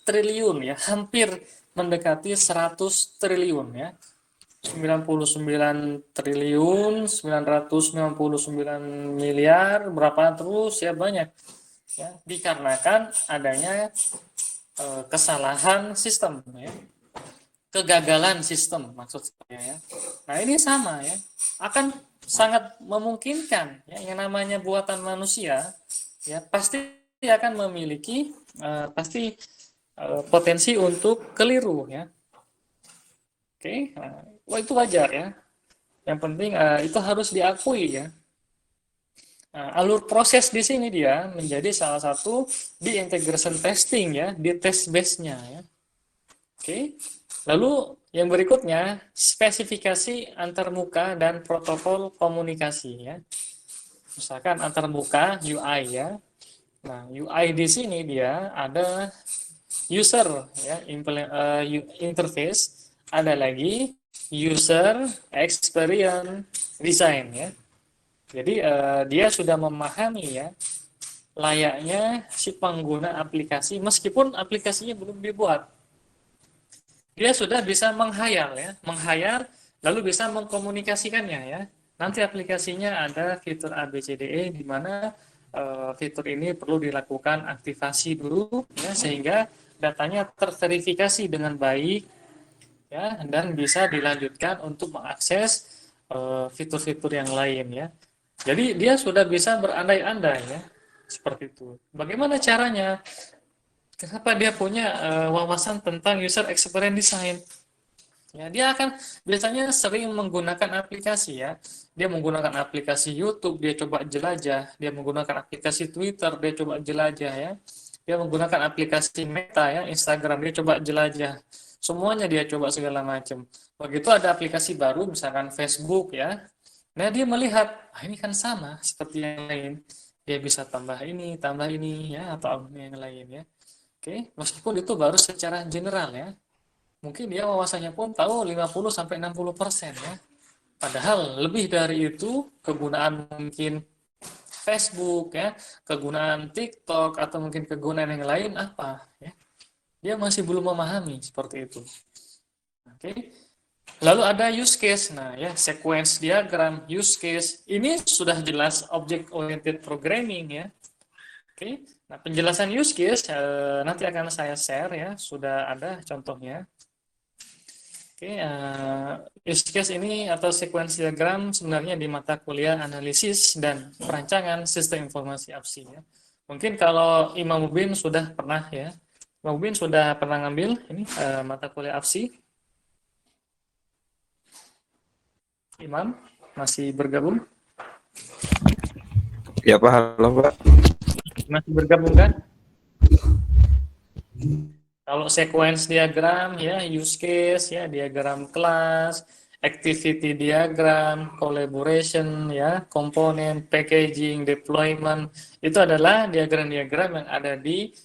triliun ya, hampir mendekati 100 triliun ya. 99 triliun, 999 miliar, berapa terus ya banyak. Ya, dikarenakan adanya kesalahan sistem ya. Kegagalan sistem maksud saya ya. Nah, ini sama ya. Akan sangat memungkinkan ya yang namanya buatan manusia ya pasti akan memiliki potensi untuk keliru ya. Oke, nah, wah itu wajar ya. Yang penting itu harus diakui ya. Nah, alur proses di sini dia menjadi salah satu di integration testing ya, di test base-nya ya. Oke. Lalu yang berikutnya spesifikasi antarmuka dan protokol komunikasi ya. Misalkan antarmuka UI ya. Nah, UI di sini dia ada user ya, interface, ada lagi user experience design ya. Jadi dia sudah memahami ya layaknya si pengguna aplikasi meskipun aplikasinya belum dibuat. Dia sudah bisa menghayal ya, menghayal lalu bisa mengkomunikasikannya ya. Nanti aplikasinya ada fitur ABCDE di mana fitur ini perlu dilakukan aktivasi dulu ya sehingga datanya terverifikasi dengan baik ya dan bisa dilanjutkan untuk mengakses fitur-fitur yang lain ya. Jadi dia sudah bisa berandai-andai ya seperti itu. Bagaimana caranya? Kenapa dia punya wawasan tentang user experience design? Ya, dia akan biasanya sering menggunakan aplikasi ya. Dia menggunakan aplikasi YouTube, dia coba jelajah. Dia menggunakan aplikasi Twitter, dia coba jelajah ya. Dia menggunakan aplikasi Meta ya, Instagram, dia coba jelajah. Semuanya dia coba segala macam. Begitu ada aplikasi baru, misalkan Facebook ya. Nah, dia melihat, ini kan sama seperti yang lain. Dia bisa tambah ini ya, atau yang lain ya. Oke, meskipun itu baru secara general ya. Mungkin dia wawasannya pun tahu 50-60% ya. Padahal lebih dari itu kegunaan mungkin Facebook ya, kegunaan TikTok atau mungkin kegunaan yang lain apa ya. Dia masih belum memahami seperti itu. Oke. Lalu ada use case. Nah, ya, sequence diagram, use case. Ini sudah jelas object oriented programming ya. Oke, nah penjelasan use case nanti akan saya share ya, sudah ada contohnya. Oke, use case ini atau sequence diagram sebenarnya di mata kuliah analisis dan perancangan sistem informasi APSI ya. Mungkin kalau Imam Mubin sudah pernah ya, Imam Mubin sudah pernah ngambil ini mata kuliah APSI. Imam masih bergabung? Ya Pak, halo Pak. Masih bergabung kan? Kalau sequence diagram ya, use case ya, diagram kelas, activity diagram, collaboration ya, komponen, packaging, deployment, itu adalah diagram-diagram yang ada di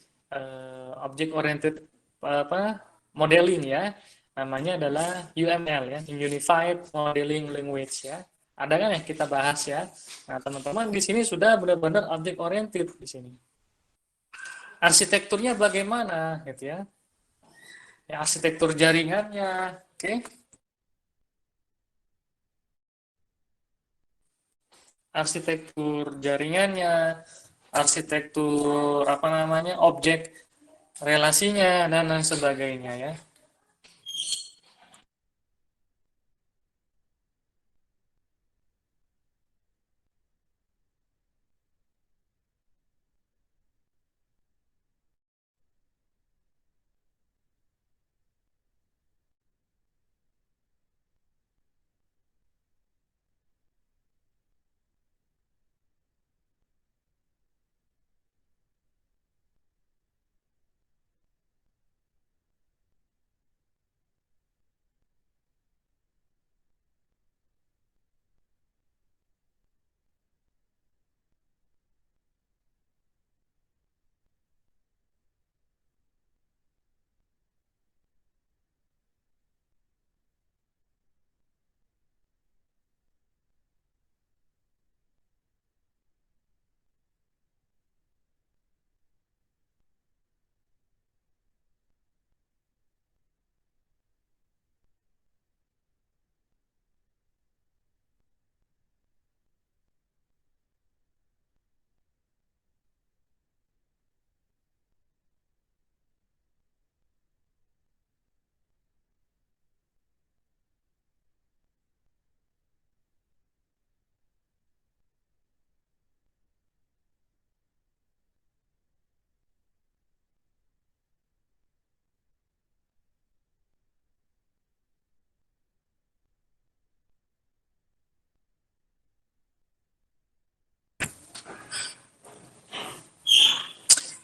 object oriented apa modeling ya. Namanya adalah UML ya, Unified Modeling Language ya. Ada kan yang kita bahas ya. Nah, teman-teman di sini sudah benar-benar object oriented di sini. Arsitekturnya bagaimana gitu ya. Ya, arsitektur jaringannya, oke. Arsitektur jaringannya, arsitektur apa namanya, objek relasinya dan lain sebagainya ya.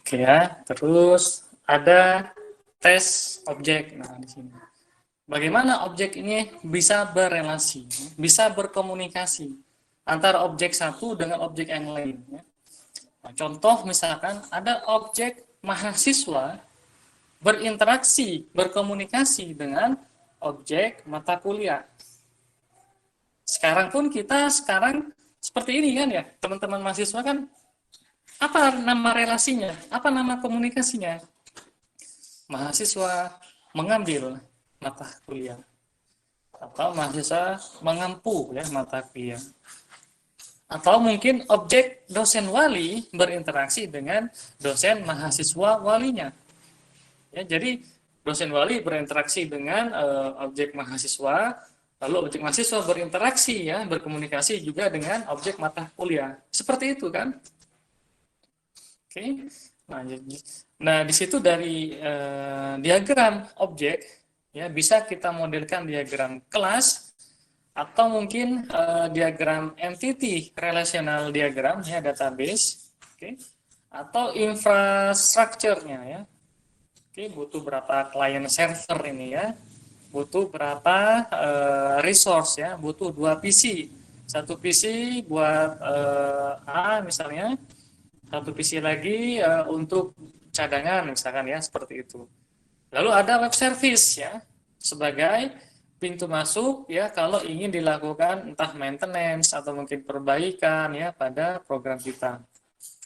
Oke ya, terus ada tes objek. Nah, di sini. Bagaimana objek ini bisa berelasi, bisa berkomunikasi antara objek satu dengan objek yang lain. Ya. Nah, contoh misalkan ada objek mahasiswa berinteraksi, berkomunikasi dengan objek mata kuliah. Sekarang pun kita sekarang seperti ini kan ya, teman-teman mahasiswa kan, apa nama relasinya, apa nama komunikasinya? Mahasiswa mengambil mata kuliah atau mahasiswa mengampu ya mata kuliah. Atau mungkin objek dosen wali berinteraksi dengan dosen mahasiswa walinya. Ya, jadi dosen wali berinteraksi dengan objek mahasiswa, lalu objek mahasiswa berinteraksi ya, berkomunikasi juga dengan objek mata kuliah. Seperti itu kan? Oke. Nah, di situ dari diagram objek ya bisa kita modelkan diagram kelas atau mungkin diagram entity relational diagram ya, database, oke. Atau infrastrukturnya ya. Oke, butuh berapa client server ini ya, butuh berapa resource ya, butuh 2 PC, satu PC buat A misalnya, satu PC lagi untuk cadangan misalkan ya, seperti itu. Lalu ada web service ya sebagai pintu masuk ya kalau ingin dilakukan entah maintenance atau mungkin perbaikan ya pada program kita.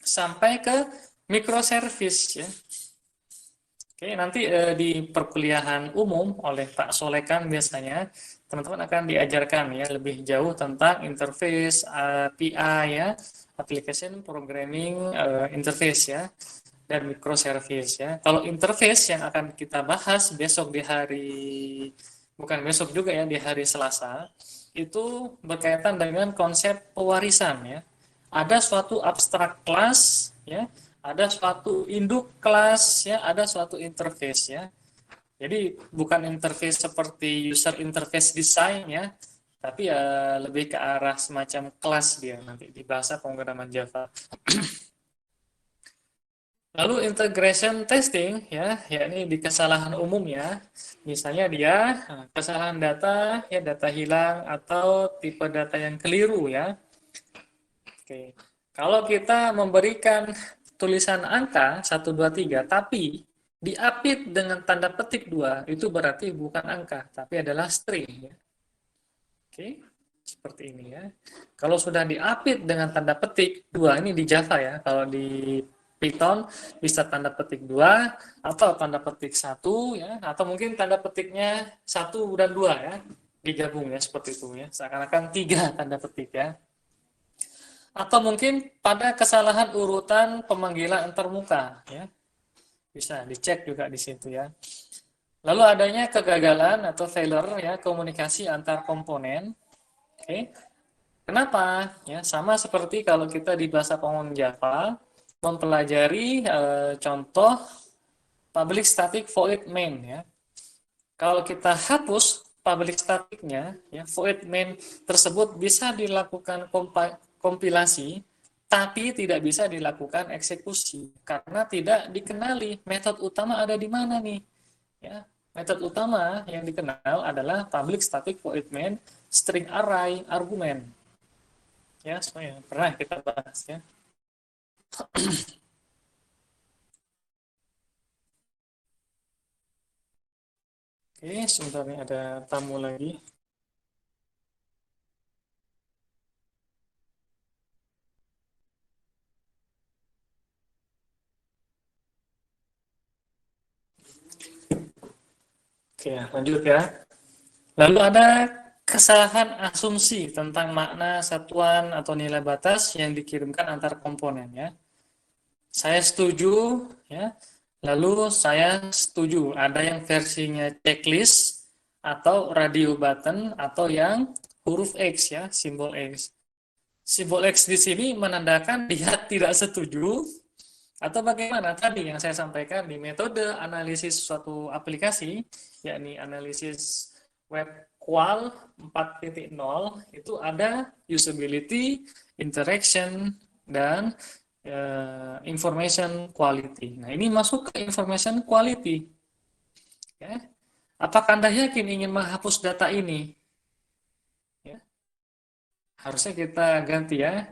Sampai ke microservice ya. Oke, Oke, nanti di perkuliahan umum oleh Pak Solekan biasanya teman-teman akan diajarkan ya lebih jauh tentang interface API ya, application programming interface ya, dan microservice ya. Kalau interface yang akan kita bahas besok di hari, bukan besok juga ya, di hari Selasa, itu berkaitan dengan konsep pewarisan ya. Ada suatu abstrak kelas ya, ada suatu induk kelas ya, ada suatu interface ya. Jadi bukan interface seperti user interface design ya, tapi ya lebih ke arah semacam kelas dia nanti di bahasa pemrograman Java. Lalu integration testing ya, yakni di kesalahan umum ya. Misalnya dia kesalahan data ya, data hilang atau tipe data yang keliru ya. Oke. Kalau kita memberikan tulisan angka 1 2 3 tapi diapit dengan tanda petik 2, itu berarti bukan angka tapi adalah string ya. Oke. Seperti ini ya. Kalau sudah diapit dengan tanda petik 2, ini di Java ya. Kalau di Python bisa tanda petik 2 atau tanda petik 1 ya, atau mungkin tanda petiknya 1 dan 2 ya, digabung ya seperti itu ya. Seakan-akan 3 tanda petik ya. Atau mungkin pada kesalahan urutan pemanggilan antarmuka ya. Bisa dicek juga di situ ya. Lalu adanya kegagalan atau failure ya, komunikasi antar komponen. Oke. Kenapa? Ya, sama seperti kalau kita di bahasa pemrograman Java mempelajari contoh public static void main ya. Kalau kita hapus public staticnya, ya, void main tersebut bisa dilakukan kompilasi, tapi tidak bisa dilakukan eksekusi karena tidak dikenali metode utama ada di mana nih. Ya, metode utama yang dikenal adalah public static void main string array argument. Ya, semuanya pernah kita bahas ya. Oke, sebentar nih ada tamu lagi. Oke, lanjut ya. Lalu ada kesalahan asumsi tentang makna satuan atau nilai batas yang dikirimkan antar komponen ya. Saya setuju ya. Lalu saya setuju ada yang versinya checklist atau radio button atau yang huruf X ya, simbol X. Simbol X di sini menandakan dia tidak setuju atau bagaimana tadi yang saya sampaikan di metode analisis suatu aplikasi, yakni analisis web qual 4.0 itu ada usability, interaction, dan information quality. Nah, ini masuk ke information quality. Ya. Apakah Anda yakin ingin menghapus data ini? Ya. Harusnya kita ganti ya.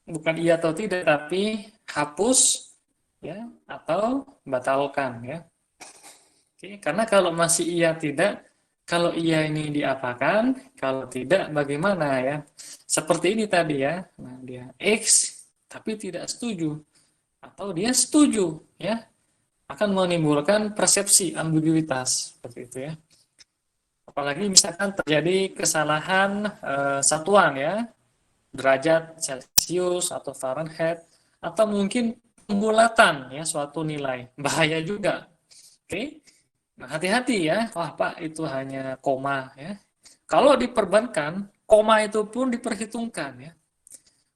Bukan iya atau tidak, tapi hapus ya atau batalkan ya. Oke, karena kalau masih iya tidak, kalau iya ini diapakan, kalau tidak bagaimana ya? Seperti ini tadi ya. Nah, dia X tapi tidak setuju atau dia setuju ya, akan menimbulkan persepsi ambiguitas seperti itu ya. Apalagi misalkan terjadi kesalahan satuan ya, derajat Celcius atau Fahrenheit, atau mungkin pembulatan ya suatu nilai, bahaya juga. Oke. Nah, hati-hati ya. Wah, Pak, itu hanya koma ya. Kalau diperbankan, koma itu pun diperhitungkan ya.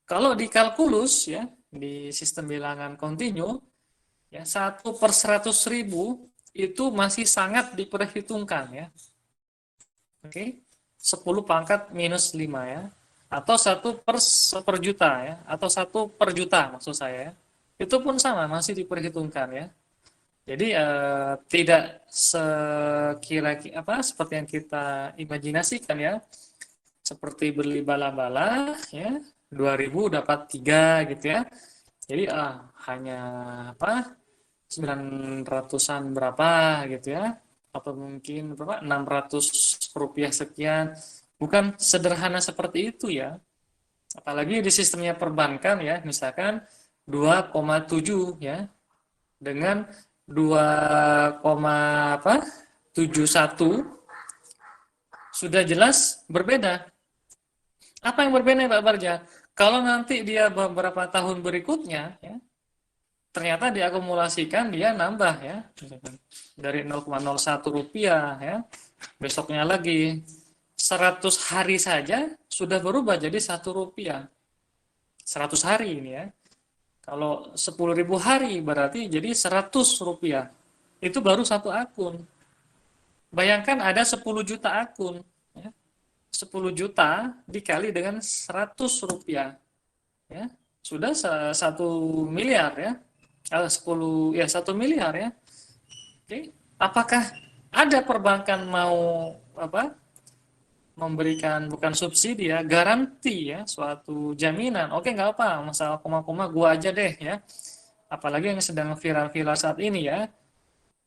Kalau di kalkulus ya, di sistem bilangan kontinu ya, 1/100.000 itu masih sangat diperhitungkan ya. Oke. 10 pangkat minus 5 ya. Atau 1/100.000 ya, atau 1/juta maksud saya. Itu pun sama, masih diperhitungkan ya. Jadi tidak seperti yang kita imajinasikan ya, seperti beli bala-bala ya, 2000 dapat 3 gitu ya. Jadi hanya 900-an berapa gitu ya, atau mungkin berapa 600 rupiah sekian. Bukan sederhana seperti itu ya. Apalagi di sistemnya perbankan ya, misalkan 2,7 ya. dengan 2,71 sudah jelas berbeda. Apa yang berbeda Pak Barja? Kalau nanti dia beberapa tahun berikutnya, ya, ternyata diakumulasikan dia nambah ya, dari 0,01 rupiah ya, besoknya lagi 100 hari saja sudah berubah jadi 1 rupiah. 100 hari ini ya. Kalau 10.000 hari berarti jadi 100 rupiah. Itu baru satu akun. Bayangkan ada 10 juta akun. Ya. 10 juta dikali dengan 100 rupiah. Ya. Sudah 1 miliar ya. 10 ya 1 miliar ya. Oke. Apakah ada perbankan mau apa? Memberikan bukan subsidi ya, garansi ya, suatu jaminan. Oke, nggak apa, masalah koma-koma gua aja deh ya. Apalagi yang sedang viral-viral saat ini ya.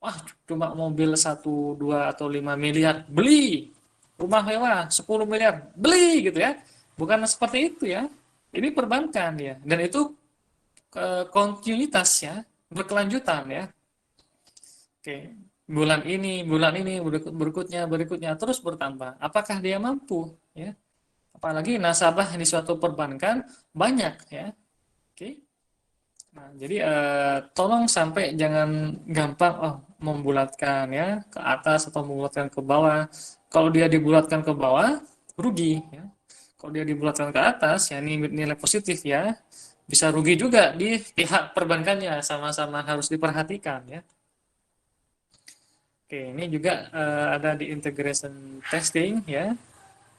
Wah, cuma mobil 1, 2, atau 5 miliar beli. Rumah mewah 10 miliar beli gitu ya. Bukan seperti itu ya. Ini perbankan ya. Dan itu kontinuitas ya, berkelanjutan ya. Oke, bulan ini, berikutnya terus bertambah. Apakah dia mampu ya? Apalagi nasabah di suatu perbankan banyak ya. Oke. Nah, jadi tolong sampai jangan gampang membulatkan ya ke atas atau membulatkan ke bawah. Kalau dia dibulatkan ke bawah, rugi ya. Kalau dia dibulatkan ke atas, ya ini nilai positif ya. Bisa rugi juga di pihak perbankannya, sama-sama harus diperhatikan ya. Oke, ini juga ada di integration testing ya.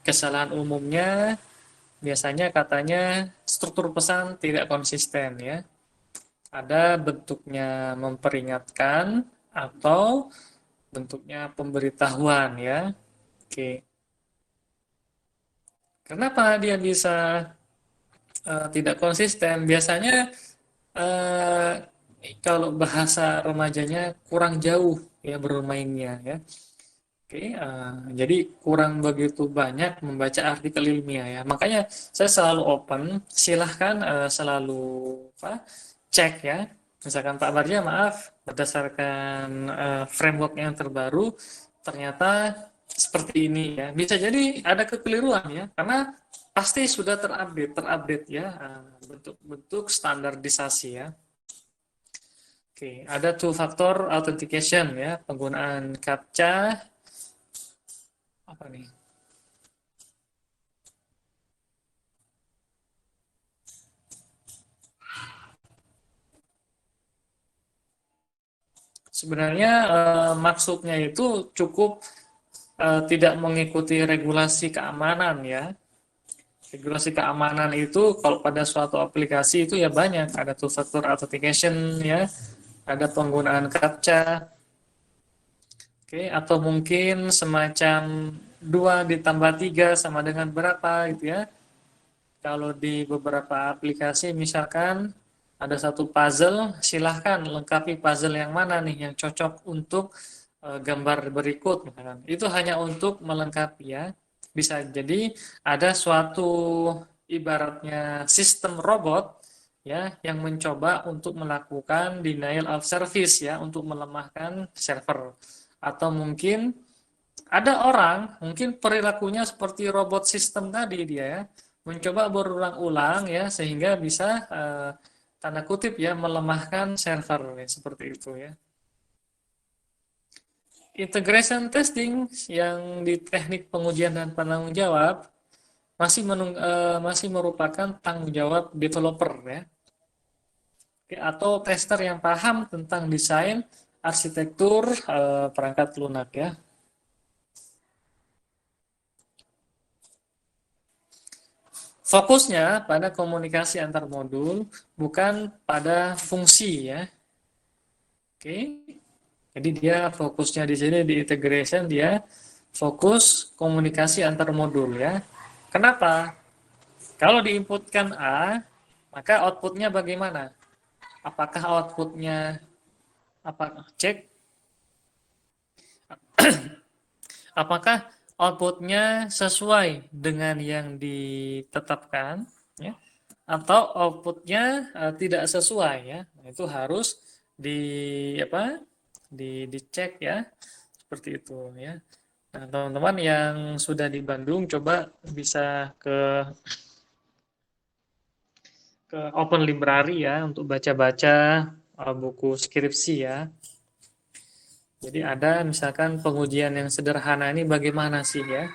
Kesalahan umumnya biasanya katanya struktur pesan tidak konsisten ya. Ada bentuknya memperingatkan atau bentuknya pemberitahuan ya. Oke. Kenapa dia bisa tidak konsisten? Biasanya eh, kalau bahasa remajanya kurang jauh ya bermainnya ya. Oke, jadi kurang begitu banyak membaca artikel ilmiah ya. Makanya saya selalu open, silahkan selalu cek ya. Misalkan Pak Barja, maaf, berdasarkan framework yang terbaru, ternyata seperti ini ya. Bisa jadi ada kekeliruan ya, karena pasti sudah terupdate ya bentuk-bentuk standarisasi ya. Oke, ada two factor authentication ya, penggunaan CAPTCHA apa nih? Sebenarnya maksudnya itu cukup tidak mengikuti regulasi keamanan ya. Regulasi keamanan itu kalau pada suatu aplikasi itu ya banyak, ada two factor authentication ya, ada penggunaan CAPTCHA. Oke, atau mungkin semacam 2 ditambah 3 sama dengan berapa gitu ya. Kalau di beberapa aplikasi misalkan ada satu puzzle, silahkan lengkapi puzzle yang mana nih yang cocok untuk gambar berikut misalkan. Itu hanya untuk melengkapi ya. Bisa jadi ada suatu ibaratnya sistem robot ya yang mencoba untuk melakukan denial of service ya untuk melemahkan server. Atau mungkin ada orang mungkin perilakunya seperti robot sistem tadi dia ya, mencoba berulang-ulang ya sehingga bisa tanda kutip ya melemahkan server ya, seperti itu ya. Integration testing yang di teknik pengujian dan penanggung jawab masih merupakan tanggung jawab developer ya. Oke, atau tester yang paham tentang desain arsitektur perangkat lunak ya. Fokusnya pada komunikasi antar modul, bukan pada fungsi ya. Oke. Jadi dia fokusnya di sini di integration, dia fokus komunikasi antar modul ya. Kenapa? Kalau diinputkan A, maka outputnya bagaimana? Apakah outputnya cek? Apakah outputnya sesuai dengan yang ditetapkan ya? Atau outputnya tidak sesuai ya? Itu harus di apa? Dicek ya. Seperti itu ya. Nah, teman-teman yang sudah di Bandung coba bisa ke Open Library ya untuk baca-baca buku skripsi ya. Jadi ada misalkan pengujian yang sederhana ini bagaimana sih ya?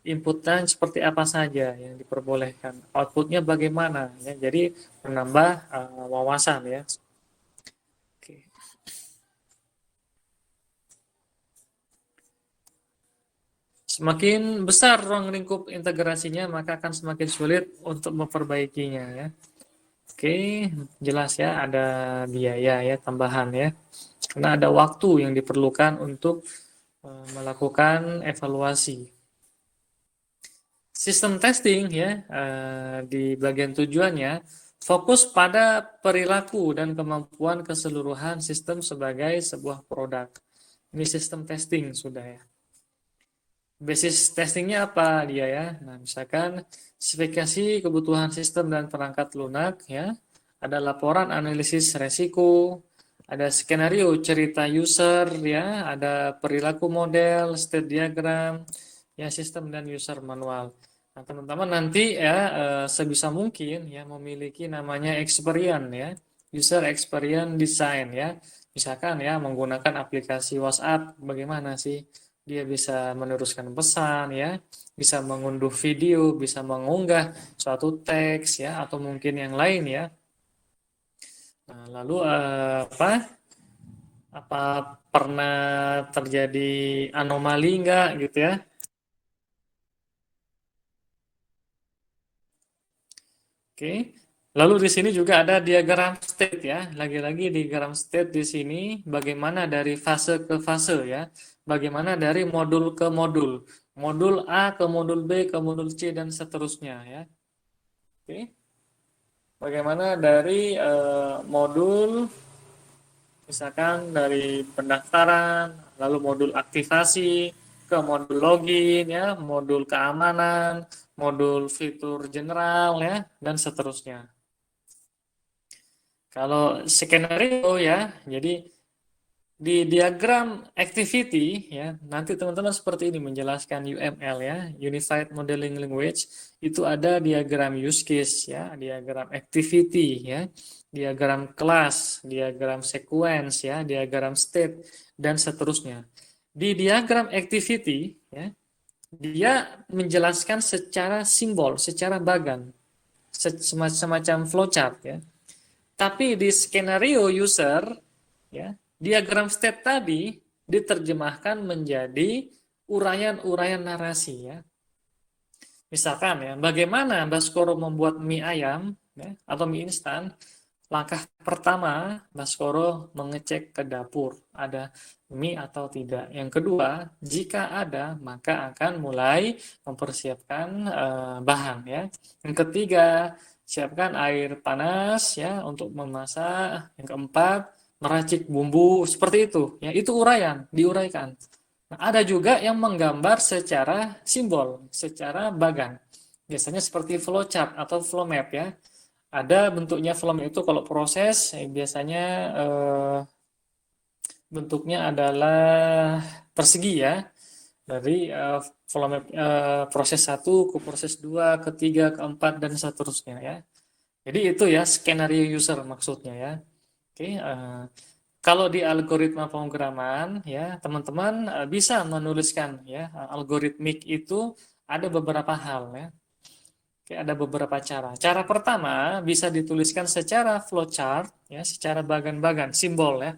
Inputnya seperti apa saja yang diperbolehkan, outputnya bagaimana ya. Jadi menambah wawasan ya. Oke. Semakin besar ruang lingkup integrasinya, maka akan semakin sulit untuk memperbaikinya ya. Oke, jelas ya ada biaya ya tambahan ya. Karena ada waktu yang diperlukan untuk melakukan evaluasi. Sistem testing ya di bagian tujuannya fokus pada perilaku dan kemampuan keseluruhan sistem sebagai sebuah produk. Ini sistem testing sudah ya. Basis testingnya apa dia ya? Nah, misalkan spesifikasi kebutuhan sistem dan perangkat lunak ya. Ada laporan analisis resiko, ada skenario cerita user ya, ada perilaku model, state diagram, ya sistem dan user manual. Nah, teman-teman nanti ya sebisa mungkin ya memiliki namanya experience ya, user experience design ya. Misalkan ya menggunakan aplikasi WhatsApp, bagaimana sih dia bisa meneruskan pesan ya, bisa mengunduh video, bisa mengunggah suatu teks ya atau mungkin yang lain ya. Nah, lalu apa pernah terjadi anomali enggak gitu ya? Oke. Lalu di sini juga ada diagram state ya. Lagi-lagi diagram state di sini bagaimana dari fase ke fase ya. Bagaimana dari modul ke modul. Modul A ke modul B ke modul C dan seterusnya ya. Oke. Bagaimana dari modul misalkan dari pendaftaran, lalu modul aktivasi, ke modul login ya, modul keamanan, modul fitur general ya, dan seterusnya. Kalau skenario ya, jadi di diagram activity ya, nanti teman-teman seperti ini menjelaskan UML ya, Unified Modeling Language, itu ada diagram use case ya, diagram activity ya, diagram kelas, diagram sequence ya, diagram state dan seterusnya. Di diagram activity ya, dia menjelaskan secara simbol, secara bagan, semacam flowchart ya. Tapi di skenario user, ya, diagram state tadi diterjemahkan menjadi uraian-uraian narasi ya. Misalkan ya, bagaimana Baskoro membuat mie ayam ya, atau mie instan? Langkah pertama, Baskoro mengecek ke dapur ada mie atau tidak. Yang kedua, jika ada, maka akan mulai mempersiapkan bahan ya. Yang ketiga, siapkan air panas ya untuk memasak. Yang keempat, meracik bumbu seperti itu. Ya, itu uraian, diuraikan. Nah, ada juga yang menggambar secara simbol, secara bagan. Biasanya seperti flowchart atau flow map ya. Ada bentuknya film itu kalau proses biasanya bentuknya adalah persegi ya. Dari film proses satu ke proses 2, ketiga, keempat dan seterusnya ya. Jadi itu ya skenario user maksudnya ya. Oke, kalau di algoritma pemrograman ya, teman-teman bisa menuliskan ya algoritmik itu ada beberapa hal ya. Oke, ada beberapa cara. Cara pertama bisa dituliskan secara flowchart, ya, secara bagan-bagan, simbol ya.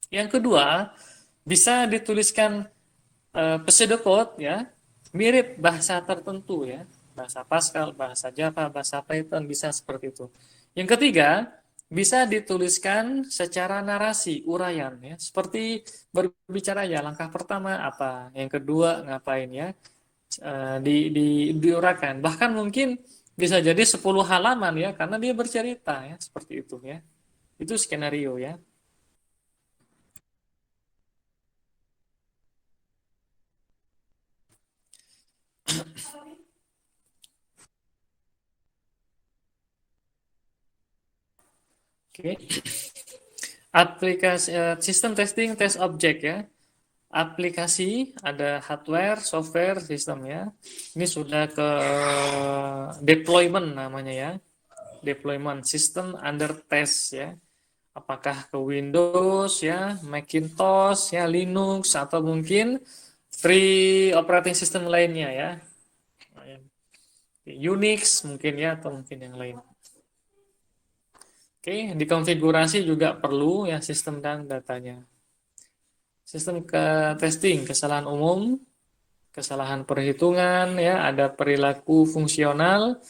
Yang kedua, bisa dituliskan pseudocode ya, mirip bahasa tertentu ya, bahasa Pascal, bahasa Java, bahasa Python bisa seperti itu. Yang ketiga, bisa dituliskan secara narasi, uraian ya, seperti berbicara ya langkah pertama apa, yang kedua ngapain ya. Diuraikan. Bahkan mungkin bisa jadi 10 halaman ya, karena dia bercerita ya, seperti itu ya. Itu skenario ya. Oke. Aplikasi sistem testing test object ya. Aplikasi ada hardware, software, sistem ya. Ini sudah ke deployment namanya ya. Deployment system under test ya. Apakah ke Windows ya, Macintosh ya, Linux atau mungkin free operating system lainnya ya. Unix mungkin ya atau mungkin yang lain. Oke, dikonfigurasi juga perlu ya sistem dan datanya. Sistem ke testing, kesalahan umum, kesalahan perhitungan ya, ada perilaku fungsional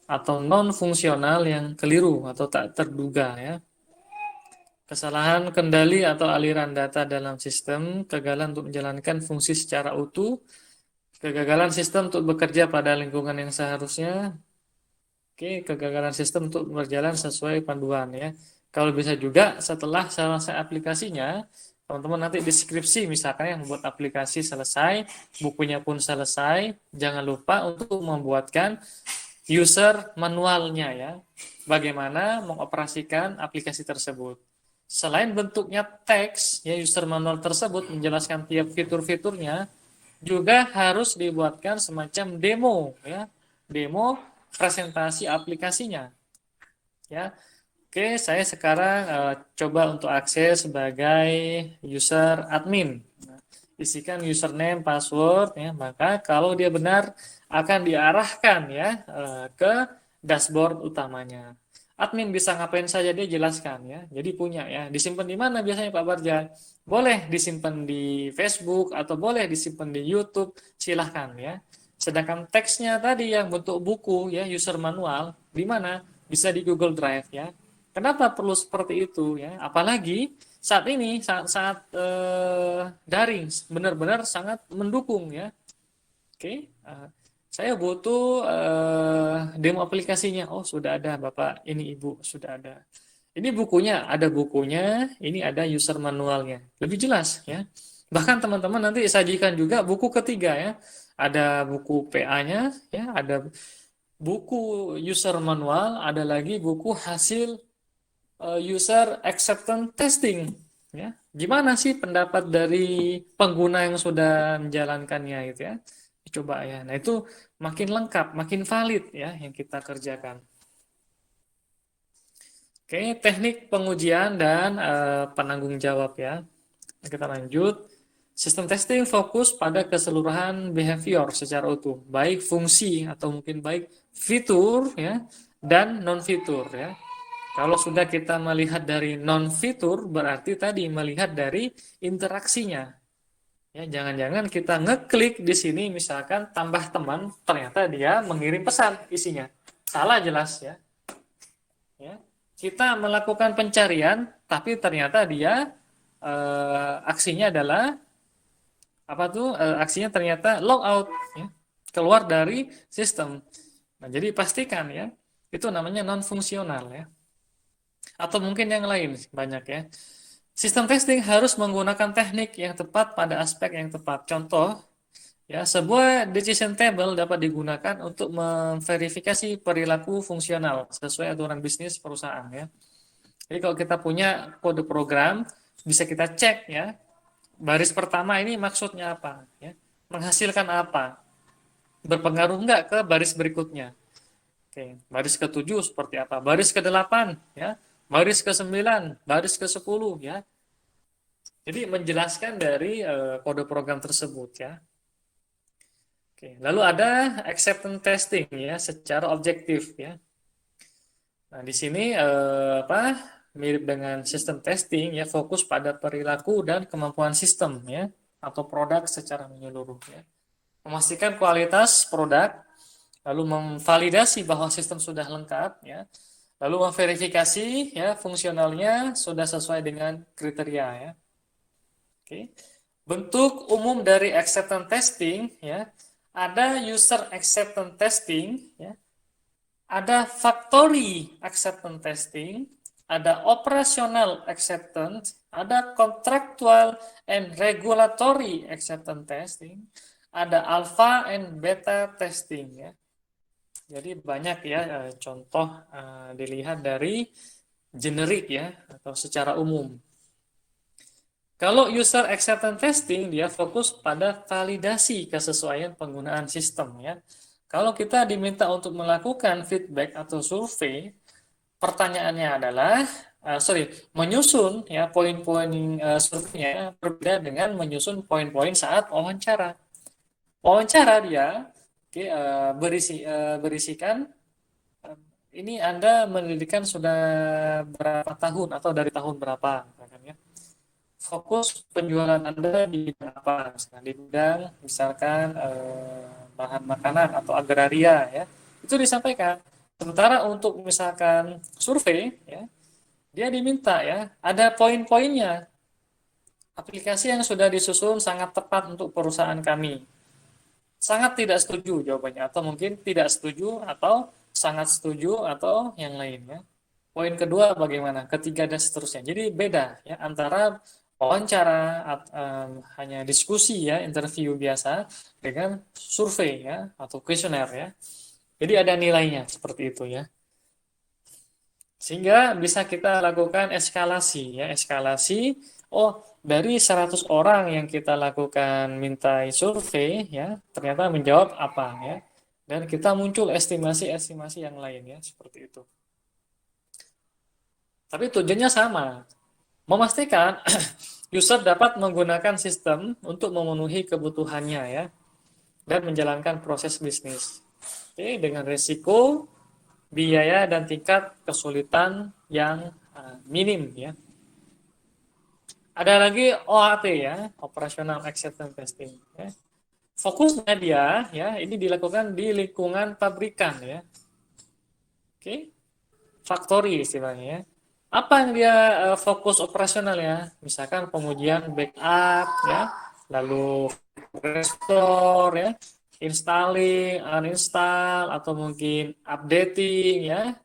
atau non fungsional yang keliru atau tak terduga ya. Kesalahan kendali atau aliran data dalam sistem, kegagalan untuk menjalankan fungsi secara utuh, kegagalan sistem untuk bekerja pada lingkungan yang seharusnya. Oke, kegagalan sistem untuk berjalan sesuai panduan ya. Kalau bisa juga setelah selesai aplikasinya, teman-teman nanti deskripsi misalkan yang membuat aplikasi selesai, bukunya pun selesai, jangan lupa untuk membuatkan user manualnya ya. Bagaimana mengoperasikan aplikasi tersebut. Selain bentuknya teks, ya user manual tersebut menjelaskan tiap fitur-fiturnya, juga harus dibuatkan semacam demo, ya, demo presentasi aplikasinya, ya. Oke, saya sekarang coba untuk akses sebagai user admin. Nah, isikan username, password, ya. Maka kalau dia benar akan diarahkan ya ke dashboard utamanya. Admin bisa ngapain saja dia jelaskan ya. Jadi punya ya. Disimpan di mana biasanya Pak Barja? Boleh disimpan di Facebook atau boleh disimpan di YouTube, silahkan ya. Sedangkan teksnya tadi yang bentuk buku ya, user manual, di mana? Bisa di Google Drive ya. Kenapa perlu seperti itu ya? Apalagi saat ini saat daring benar-benar sangat mendukung ya. Oke, saya butuh demo aplikasinya. Oh, sudah ada Bapak, ini Ibu, sudah ada. Ini bukunya, ada bukunya, ini ada user manualnya. Lebih jelas ya. Bahkan teman-teman nanti sajikan juga buku ketiga ya. Ada buku PA-nya, ya, ada buku user manual, ada lagi buku hasil user acceptance testing. Ya, gimana sih pendapat dari pengguna yang sudah menjalankannya gitu ya? Coba ya. Nah, itu makin lengkap, makin valid ya yang kita kerjakan. Oke, teknik pengujian dan penanggung jawab ya. Kita lanjut. Sistem testing fokus pada keseluruhan behavior secara utuh, baik fungsi atau mungkin baik fitur ya dan non fitur ya. Kalau sudah kita melihat dari non fitur berarti tadi melihat dari interaksinya. Ya, jangan-jangan kita ngeklik di sini misalkan tambah teman, ternyata dia mengirim pesan isinya. Salah jelas ya. Ya. Kita melakukan pencarian tapi ternyata dia aksinya adalah apa tuh? Aksinya ternyata logout ya. Keluar dari sistem. Nah, jadi pastikan ya, itu namanya non fungsional ya. Atau mungkin yang lain banyak ya. Sistem testing harus menggunakan teknik yang tepat pada aspek yang tepat. Contoh, ya, sebuah decision table dapat digunakan untuk memverifikasi perilaku fungsional sesuai aturan bisnis perusahaan ya. Jadi kalau kita punya kode program, bisa kita cek ya. Baris pertama ini maksudnya apa ya? Menghasilkan apa? Berpengaruh enggak ke baris berikutnya? Oke, baris ke-7 seperti apa? Baris ke-8 ya. Baris ke-9, baris ke-10 ya. Jadi menjelaskan dari kode program tersebut ya. Oke, lalu ada acceptance testing ya secara objektif ya. Nah, di sini mirip dengan sistem testing ya, fokus pada perilaku dan kemampuan sistem ya atau produk secara menyeluruh ya. Memastikan kualitas produk, lalu memvalidasi bahwa sistem sudah lengkap ya. Lalu memverifikasi ya fungsionalnya sudah sesuai dengan kriteria ya. Oke. Bentuk umum dari acceptance testing ya, ada user acceptance testing ya, ada factory acceptance testing, ada operational acceptance, ada contractual and regulatory acceptance testing, ada alpha and beta testing ya. Jadi banyak ya contoh dilihat dari generik ya atau secara umum. Kalau user acceptance testing dia fokus pada validasi kesesuaian penggunaan sistem ya. Kalau kita diminta untuk melakukan feedback atau survei, pertanyaannya adalah menyusun ya poin-poin surveinya berbeda dengan menyusun poin-poin saat wawancara. Wawancara dia berisikan ini Anda pendidikan sudah berapa tahun atau dari tahun berapa, misalkan ya. Fokus penjualan Anda di bidang apa? Misalkan di bidang bahan makanan atau agraria ya. Itu disampaikan. Sementara untuk misalkan survei ya, dia diminta ya, ada poin-poinnya. Aplikasi yang sudah disusun sangat tepat untuk perusahaan kami. Sangat tidak setuju jawabannya, atau mungkin tidak setuju, atau sangat setuju, atau yang lainnya. Poin kedua bagaimana? Ketiga dan seterusnya. Jadi beda ya antara wawancara hanya diskusi ya, interview biasa dengan survei ya atau kuesioner ya. Jadi ada nilainya seperti itu ya. Sehingga bisa kita lakukan eskalasi ya, eskalasi. Oh, dari 100 orang yang kita lakukan mintai survei ya, ternyata menjawab apa ya. Dan kita muncul estimasi-estimasi yang lain ya, seperti itu. Tapi tujuannya sama, memastikan user dapat menggunakan sistem untuk memenuhi kebutuhannya ya, dan menjalankan proses bisnis. Oke, dengan risiko, biaya, dan tingkat kesulitan yang minim ya. Ada lagi OAT ya, Operational Acceptance Testing. Ya. Fokusnya dia ya, ini dilakukan di lingkungan pabrikan ya. Oke, factory istilahnya ya. Apa yang dia fokus operasional ya? Misalkan pengujian backup ya, lalu restore ya, installing, uninstall, atau mungkin updating ya.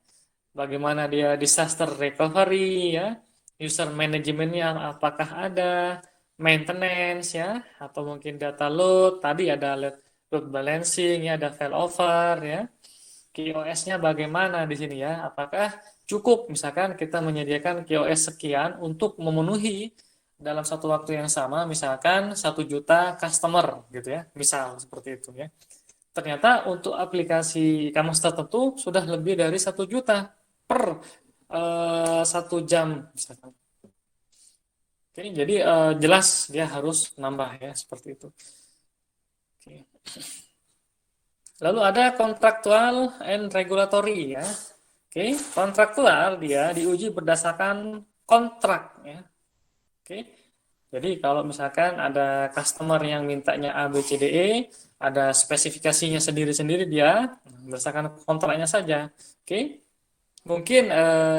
Bagaimana dia disaster recovery ya, user manajemennya apakah ada, maintenance ya, atau mungkin data load, tadi ada load balancing ya, ada failover ya. QoS-nya bagaimana di sini ya? Apakah cukup misalkan kita menyediakan QoS sekian untuk memenuhi dalam satu waktu yang sama, misalkan 1 juta customer gitu ya, misal seperti itu ya. Ternyata untuk aplikasi kamus tertentu sudah lebih dari 1 juta per 1 jam misalkan. Oke, jadi jelas dia harus nambah ya seperti itu. Oke. Lalu ada kontraktual and regulatory ya. Oke, kontraktual dia diuji berdasarkan kontrak ya. Oke. Jadi kalau misalkan ada customer yang mintanya A, B, C, D, E, ada spesifikasinya sendiri-sendiri dia berdasarkan kontraknya saja. Oke. Mungkin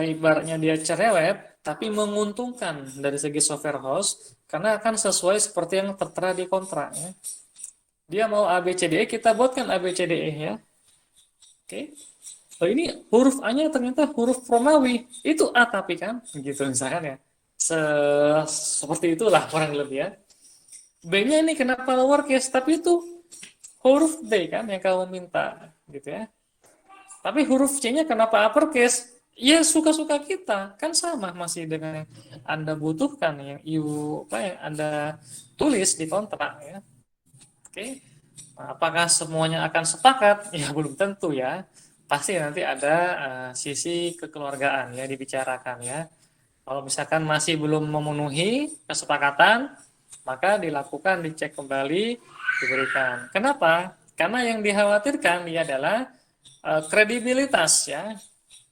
ibaratnya dia cerewet, tapi menguntungkan dari segi software house karena akan sesuai seperti yang tertera di kontrak ya. Dia mau A, B, C, D, E, kita buatkan A, B, C, D, E ya. Oke. Oh, ini huruf A-nya ternyata huruf Romawi. Itu A tapi kan, gitu misalkan ya. Seperti itulah kurang lebih ya. B-nya ini kenapa lowercase, tapi itu huruf B kan yang kamu minta, gitu ya. Tapi huruf C-nya kenapa uppercase? Ya suka-suka kita, kan sama masih dengan yang Anda butuhkan, yang Anda tulis di kontrak ya. Oke. Nah, apakah semuanya akan sepakat? Ya belum tentu ya. Pasti nanti ada sisi kekeluargaan ya dibicarakan ya. Kalau misalkan masih belum memenuhi kesepakatan, maka dilakukan dicek kembali, diberikan. Kenapa? Karena yang dikhawatirkan dia adalah kredibilitas ya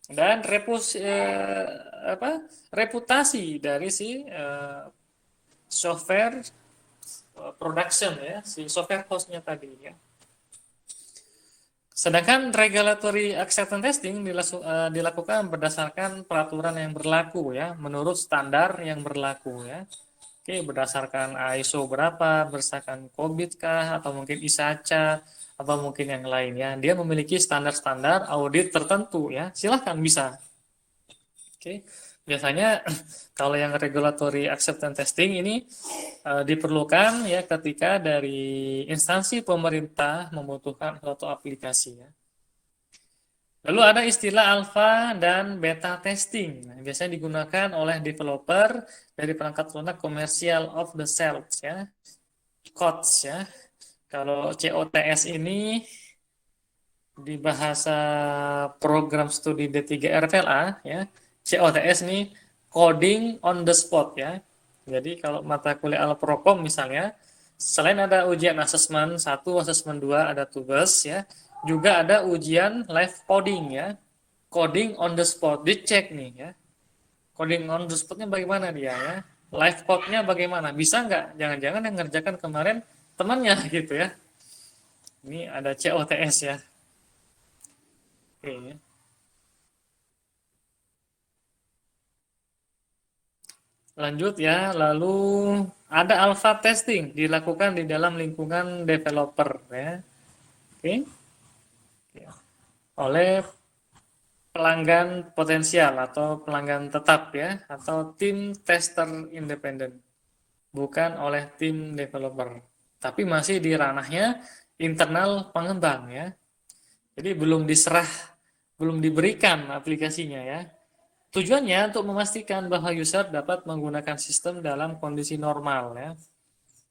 dan reputasi dari si software production ya, si software host-nya tadi ya. Sedangkan regulatory acceptance testing dilakukan berdasarkan peraturan yang berlaku ya, menurut standar yang berlaku ya. Oke, berdasarkan ISO berapa, berdasarkan COVID kah, atau mungkin ISACA, atau mungkin yang lain ya. Dia memiliki standar-standar audit tertentu ya. Silahkan bisa. Oke. Biasanya kalau yang regulatory acceptance testing ini diperlukan ya ketika dari instansi pemerintah membutuhkan suatu aplikasi ya. Lalu ada istilah alpha dan beta testing. Nah, biasanya digunakan oleh developer dari perangkat lunak komersial off the shelf ya, COTS ya. Kalau COTS ini di bahasa program studi D3 RPLA ya, COTS ini coding on the spot ya. Jadi kalau mata kuliah Alprokom misalnya, selain ada ujian asesmen 1, asesmen 2 ada tugas ya, juga ada ujian live coding ya. Coding on the spot, dicek nih ya. Coding on the spotnya bagaimana dia ya? Live code-nya bagaimana? Bisa nggak? Jangan-jangan yang ngerjakan kemarin temannya gitu ya. Ini ada COTS ya. Oke. Lanjut ya, lalu ada alpha testing dilakukan di dalam lingkungan developer ya. Oke. Ya. Oleh pelanggan potensial atau pelanggan tetap ya, atau tim tester independen, bukan oleh tim developer. Tapi masih di ranahnya internal pengembang ya. Jadi belum diserah, belum diberikan aplikasinya ya. Tujuannya untuk memastikan bahwa user dapat menggunakan sistem dalam kondisi normal ya.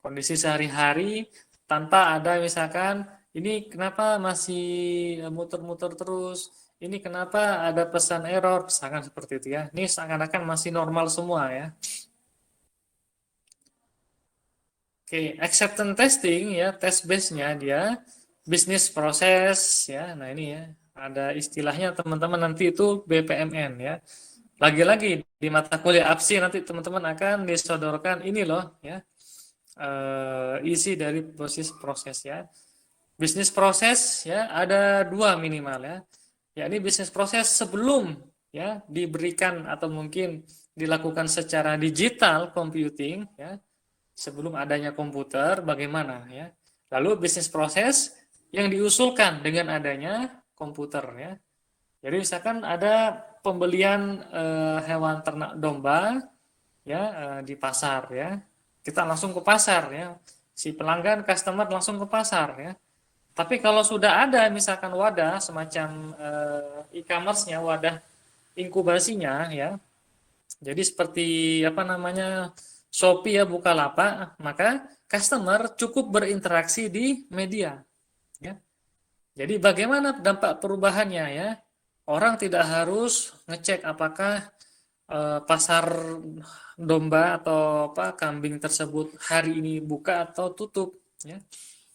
Kondisi sehari-hari tanpa ada misalkan ini kenapa masih muter-muter terus, ini kenapa ada pesan error, misalkan seperti itu ya. Ini seakan-akan masih normal semua ya. Oke, acceptance testing ya, test base-nya dia business process ya. Nah, ini ya, ada istilahnya teman-teman nanti itu BPMN ya. Lagi-lagi di mata kuliah APSI nanti teman-teman akan disodorkan ini loh ya. Isi dari proses ya. Bisnis proses ya ada dua minimal ya. Yakni bisnis proses sebelum ya diberikan atau mungkin dilakukan secara digital computing ya. Sebelum adanya komputer bagaimana ya. Lalu bisnis proses yang diusulkan dengan adanya komputer ya. Jadi misalkan ada pembelian hewan ternak domba ya di pasar ya. Kita langsung ke pasar ya. Si pelanggan customer langsung ke pasar ya. Tapi kalau sudah ada misalkan wadah semacam e-commerce-nya, wadah inkubasinya ya. Jadi seperti apa namanya Shopee ya Bukalapak, maka customer cukup berinteraksi di media ya. Jadi bagaimana dampak perubahannya ya? Orang tidak harus ngecek apakah pasar domba atau apa kambing tersebut hari ini buka atau tutup ya.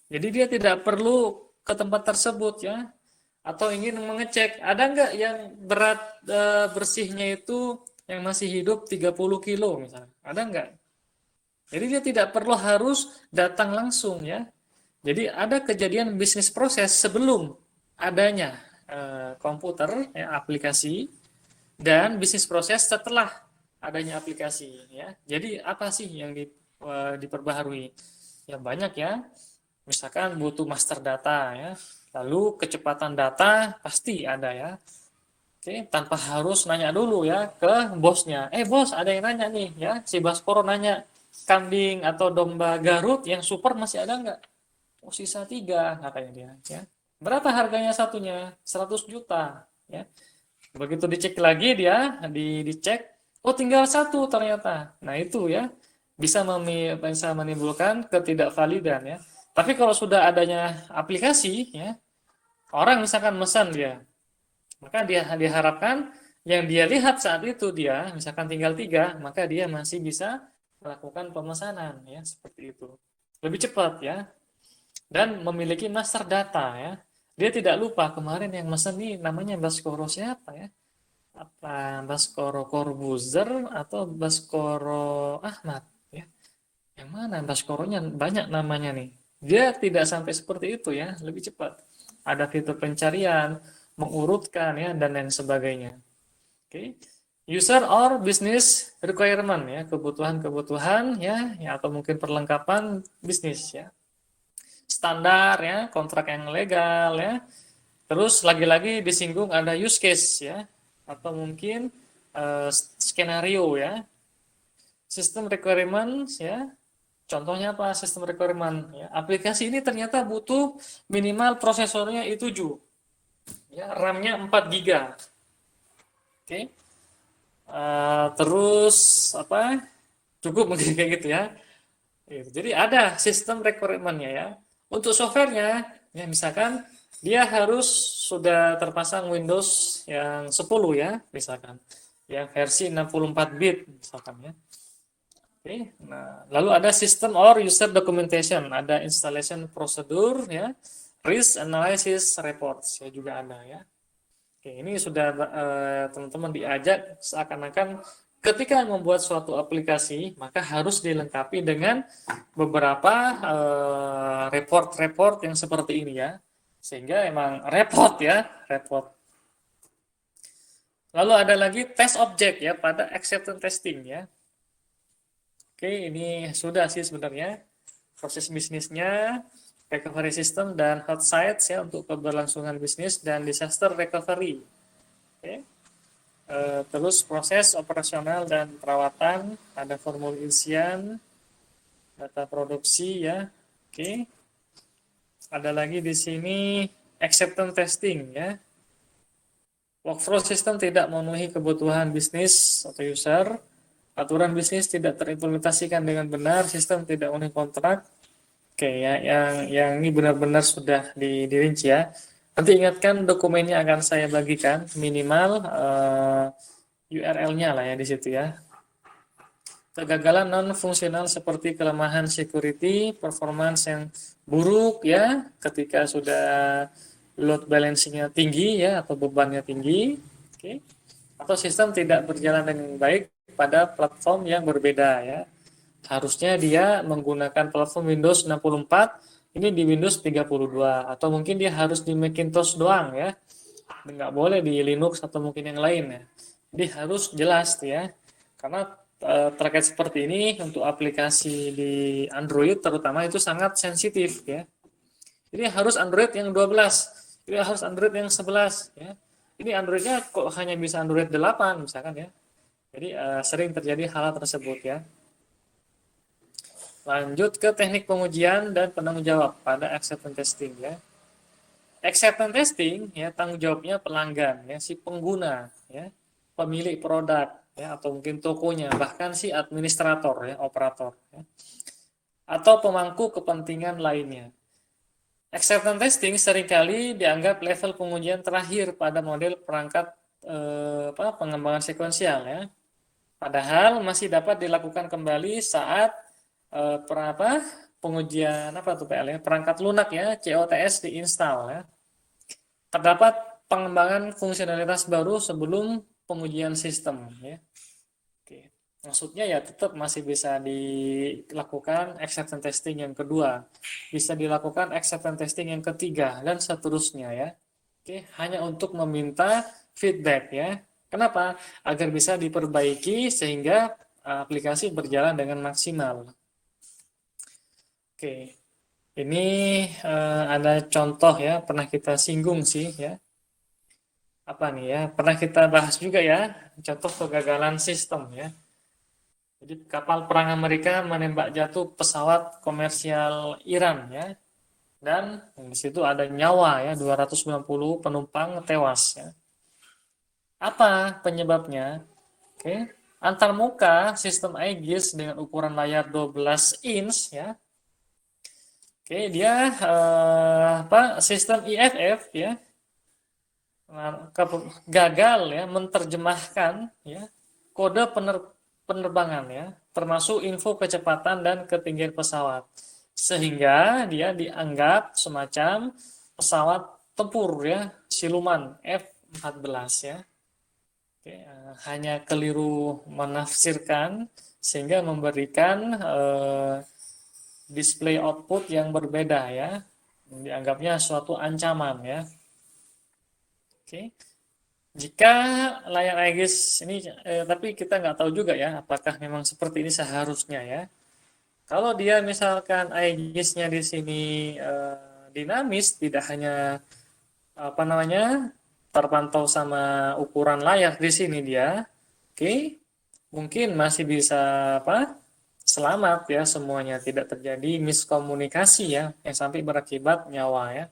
Jadi dia tidak perlu ke tempat tersebut ya. Atau ingin mengecek ada nggak yang berat bersihnya itu yang masih hidup 30 kilo misalnya. Ada nggak? Jadi dia tidak perlu harus datang langsung ya. Jadi ada kejadian bisnis proses sebelum adanya komputer ya, aplikasi dan bisnis proses setelah adanya aplikasi ya. Jadi apa sih yang diperbaharui? Ya banyak ya. Misalkan butuh master data ya. Lalu kecepatan data pasti ada ya. Oke, tanpa harus nanya dulu ya ke bosnya. Bos, ada yang nanya nih ya. Si Baskoro nanya, kambing atau domba Garut yang super masih ada nggak? Oh, sisa 3 katanya dia ya. Berapa harganya satunya? 100 juta ya. Begitu dicek lagi dia dicek, oh tinggal satu ternyata. Nah, itu ya bisa menimbulkan ketidakvalidan ya. Tapi kalau sudah adanya aplikasi ya, orang misalkan pesan dia, maka dia diharapkan yang dia lihat saat itu dia misalkan tinggal 3, maka dia masih bisa melakukan pemesanan ya seperti itu. Lebih cepat ya. Dan memiliki master data ya. Dia tidak lupa kemarin yang mesen nih namanya Baskoro siapa ya? Apa Baskoro Corbuzier atau Baskoro Ahmad ya? Yang mana Baskoronya banyak namanya nih. Dia tidak sampai seperti itu ya, lebih cepat. Ada fitur pencarian, mengurutkan ya dan lain sebagainya. Oke. User or business requirement ya, kebutuhan-kebutuhan ya atau mungkin perlengkapan bisnis ya. Standar ya, kontrak yang legal ya. Terus lagi-lagi disinggung ada use case ya atau mungkin skenario ya. Sistem requirements ya. Contohnya apa? Sistem requirement ya. Aplikasi ini ternyata butuh minimal prosesornya i7 Ya, RAM-nya 4 GB. Oke. Terus apa? Cukup mungkin kayak gitu ya. Gitu. Jadi ada sistem requirement-nya ya. Untuk softwarenya, ya misalkan dia harus sudah terpasang Windows yang 10 ya, misalkan. Yang versi 64 bit misalkan ya. Oke. Nah, lalu ada system or user documentation, ada installation procedure ya, risk analysis reports ya juga ada ya. Oke, ini sudah teman-teman diajak seakan-akan ketika membuat suatu aplikasi, maka harus dilengkapi dengan beberapa report-report yang seperti ini ya. Sehingga emang repot ya, repot. Lalu ada lagi test object ya pada acceptance testing ya. Oke, ini sudah sih sebenarnya proses bisnisnya, recovery system dan hot sites ya untuk keberlangsungan bisnis dan disaster recovery. Oke. Terus proses operasional dan perawatan, ada formulir isian, data produksi ya. Oke. Ada lagi di sini acceptance testing ya. Workflow system tidak memenuhi kebutuhan bisnis atau user. Aturan bisnis tidak terimplementasikan dengan benar, sistem tidak memenuhi kontrak. Oke ya, yang ini benar-benar sudah dirinci ya. Nanti ingatkan dokumennya akan saya bagikan minimal URL-nya lah ya di situ ya. Kegagalan non fungsional seperti kelemahan security, performance yang buruk ya ketika sudah load balancing-nya tinggi ya atau bebannya tinggi. Oke. Atau sistem tidak berjalan dengan baik pada platform yang berbeda ya. Harusnya dia menggunakan platform Windows 64, ini di Windows 32 atau mungkin dia harus di Macintosh doang ya. Nggak boleh di Linux atau mungkin yang lain ya. Jadi harus jelas ya. Karena terkait seperti ini untuk aplikasi di Android terutama itu sangat sensitif ya. Ini harus Android yang 12, ini harus Android yang 11 ya. Ini Androidnya kok hanya bisa Android 8 misalkan ya. Jadi sering terjadi hal tersebut ya. Lanjut ke teknik pengujian dan penanggung jawab pada acceptance testing ya. Acceptance testing ya tanggung jawabnya pelanggan ya, si pengguna ya, pemilik produk ya atau mungkin tokonya, bahkan si administrator ya, operator ya. Atau pemangku kepentingan lainnya. Acceptance testing seringkali dianggap level pengujian terakhir pada model perangkat pengembangan sekuensial ya. Padahal masih dapat dilakukan kembali saat pengujian perangkat lunak ya, COTS diinstal ya. Terdapat pengembangan fungsionalitas baru sebelum pengujian sistem ya. Oke. Maksudnya ya tetap masih bisa dilakukan acceptance testing yang kedua, bisa dilakukan acceptance testing yang ketiga dan seterusnya ya. Oke, hanya untuk meminta feedback ya. Kenapa? Agar bisa diperbaiki sehingga aplikasi berjalan dengan maksimal. Oke, ini ada contoh ya, pernah kita singgung sih ya. Apa nih ya? Pernah kita bahas juga ya, contoh kegagalan sistem ya. Jadi kapal perang Amerika menembak jatuh pesawat komersial Iran ya. Dan di situ ada nyawa ya, 290 penumpang tewas ya. Apa penyebabnya? Oke, antarmuka sistem Aegis dengan ukuran layar 12 inch ya. Oke, dia sistem IFF ya gagal ya menerjemahkan ya kode penerbangan ya, termasuk info kecepatan dan ketinggian pesawat, sehingga dia dianggap semacam pesawat tempur ya, siluman F-14 ya. Oke, hanya keliru menafsirkan sehingga memberikan display output yang berbeda ya, dianggapnya suatu ancaman ya. Oke, jika layar Aegis ini, tapi kita nggak tahu juga ya, apakah memang seperti ini seharusnya ya. Kalau dia misalkan Aegisnya di sini dinamis, tidak hanya terpantau sama ukuran layar di sini dia, oke, mungkin masih bisa selamat ya, semuanya tidak terjadi miskomunikasi ya yang sampai berakibat nyawa ya.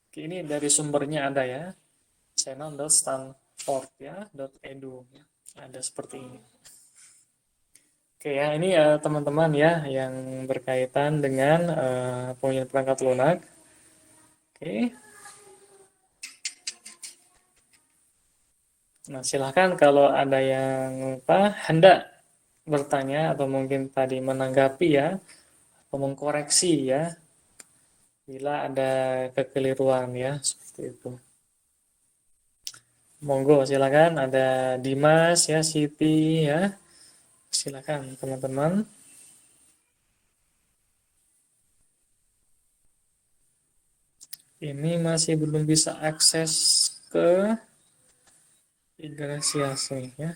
Oke, ini dari sumbernya ada ya. channel.stanford ya, .edu ya. Ada seperti ini. Oke ya, ini teman-teman ya yang berkaitan dengan penggunaan perangkat lunak. Oke. Nah, silahkan kalau ada yang hendak bertanya atau mungkin tadi menanggapi ya, atau mengkoreksi ya, bila ada kekeliruan ya, seperti itu. Monggo, silakan. Ada Dimas ya, Siti ya, silakan teman-teman. Ini masih belum bisa akses ke Igrasiase ya.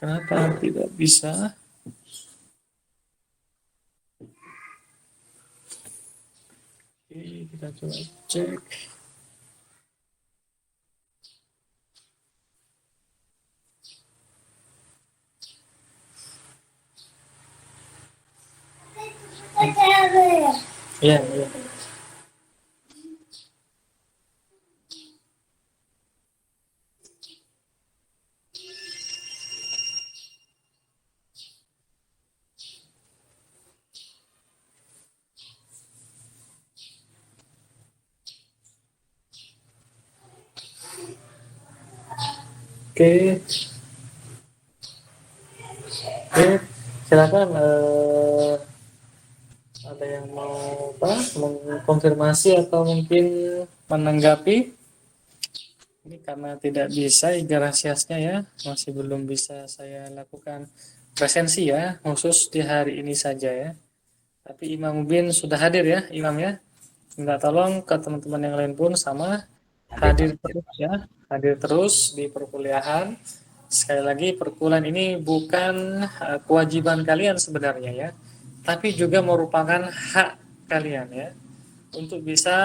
Kenapa tidak bisa? Oke, kita coba cek. Iya, iya. Oke, oke, silakan. Ada yang mau mengkonfirmasi atau mungkin menanggapi? Ini karena tidak bisa Igrasiasnya ya, masih belum bisa saya lakukan presensi ya, khusus di hari ini saja ya. Tapi Imam Mubin sudah hadir ya, Imam ya. Minta tolong ke teman-teman yang lain pun sama hadir terus ya, hadir terus di perkuliahan. Sekali lagi perkuliahan ini bukan kewajiban kalian sebenarnya ya, tapi juga merupakan hak kalian ya untuk bisa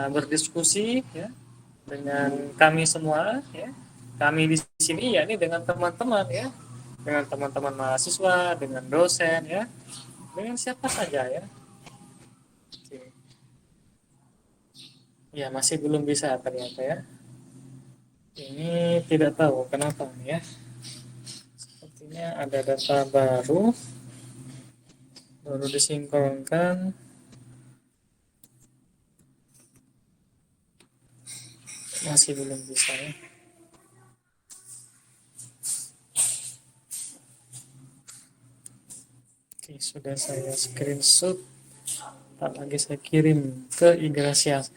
berdiskusi ya dengan kami semua ya. Kami di sini ya ini dengan teman-teman ya, dengan teman-teman mahasiswa, dengan dosen ya, dengan siapa saja ya. Oke. Ya masih belum bisa ternyata ya. Ini tidak tahu kenapa ya. Sepertinya ada data baru disinkronkan. Masih belum bisa ya. Oke, sudah saya screenshot. Tak lagi saya kirim ke Igrasias.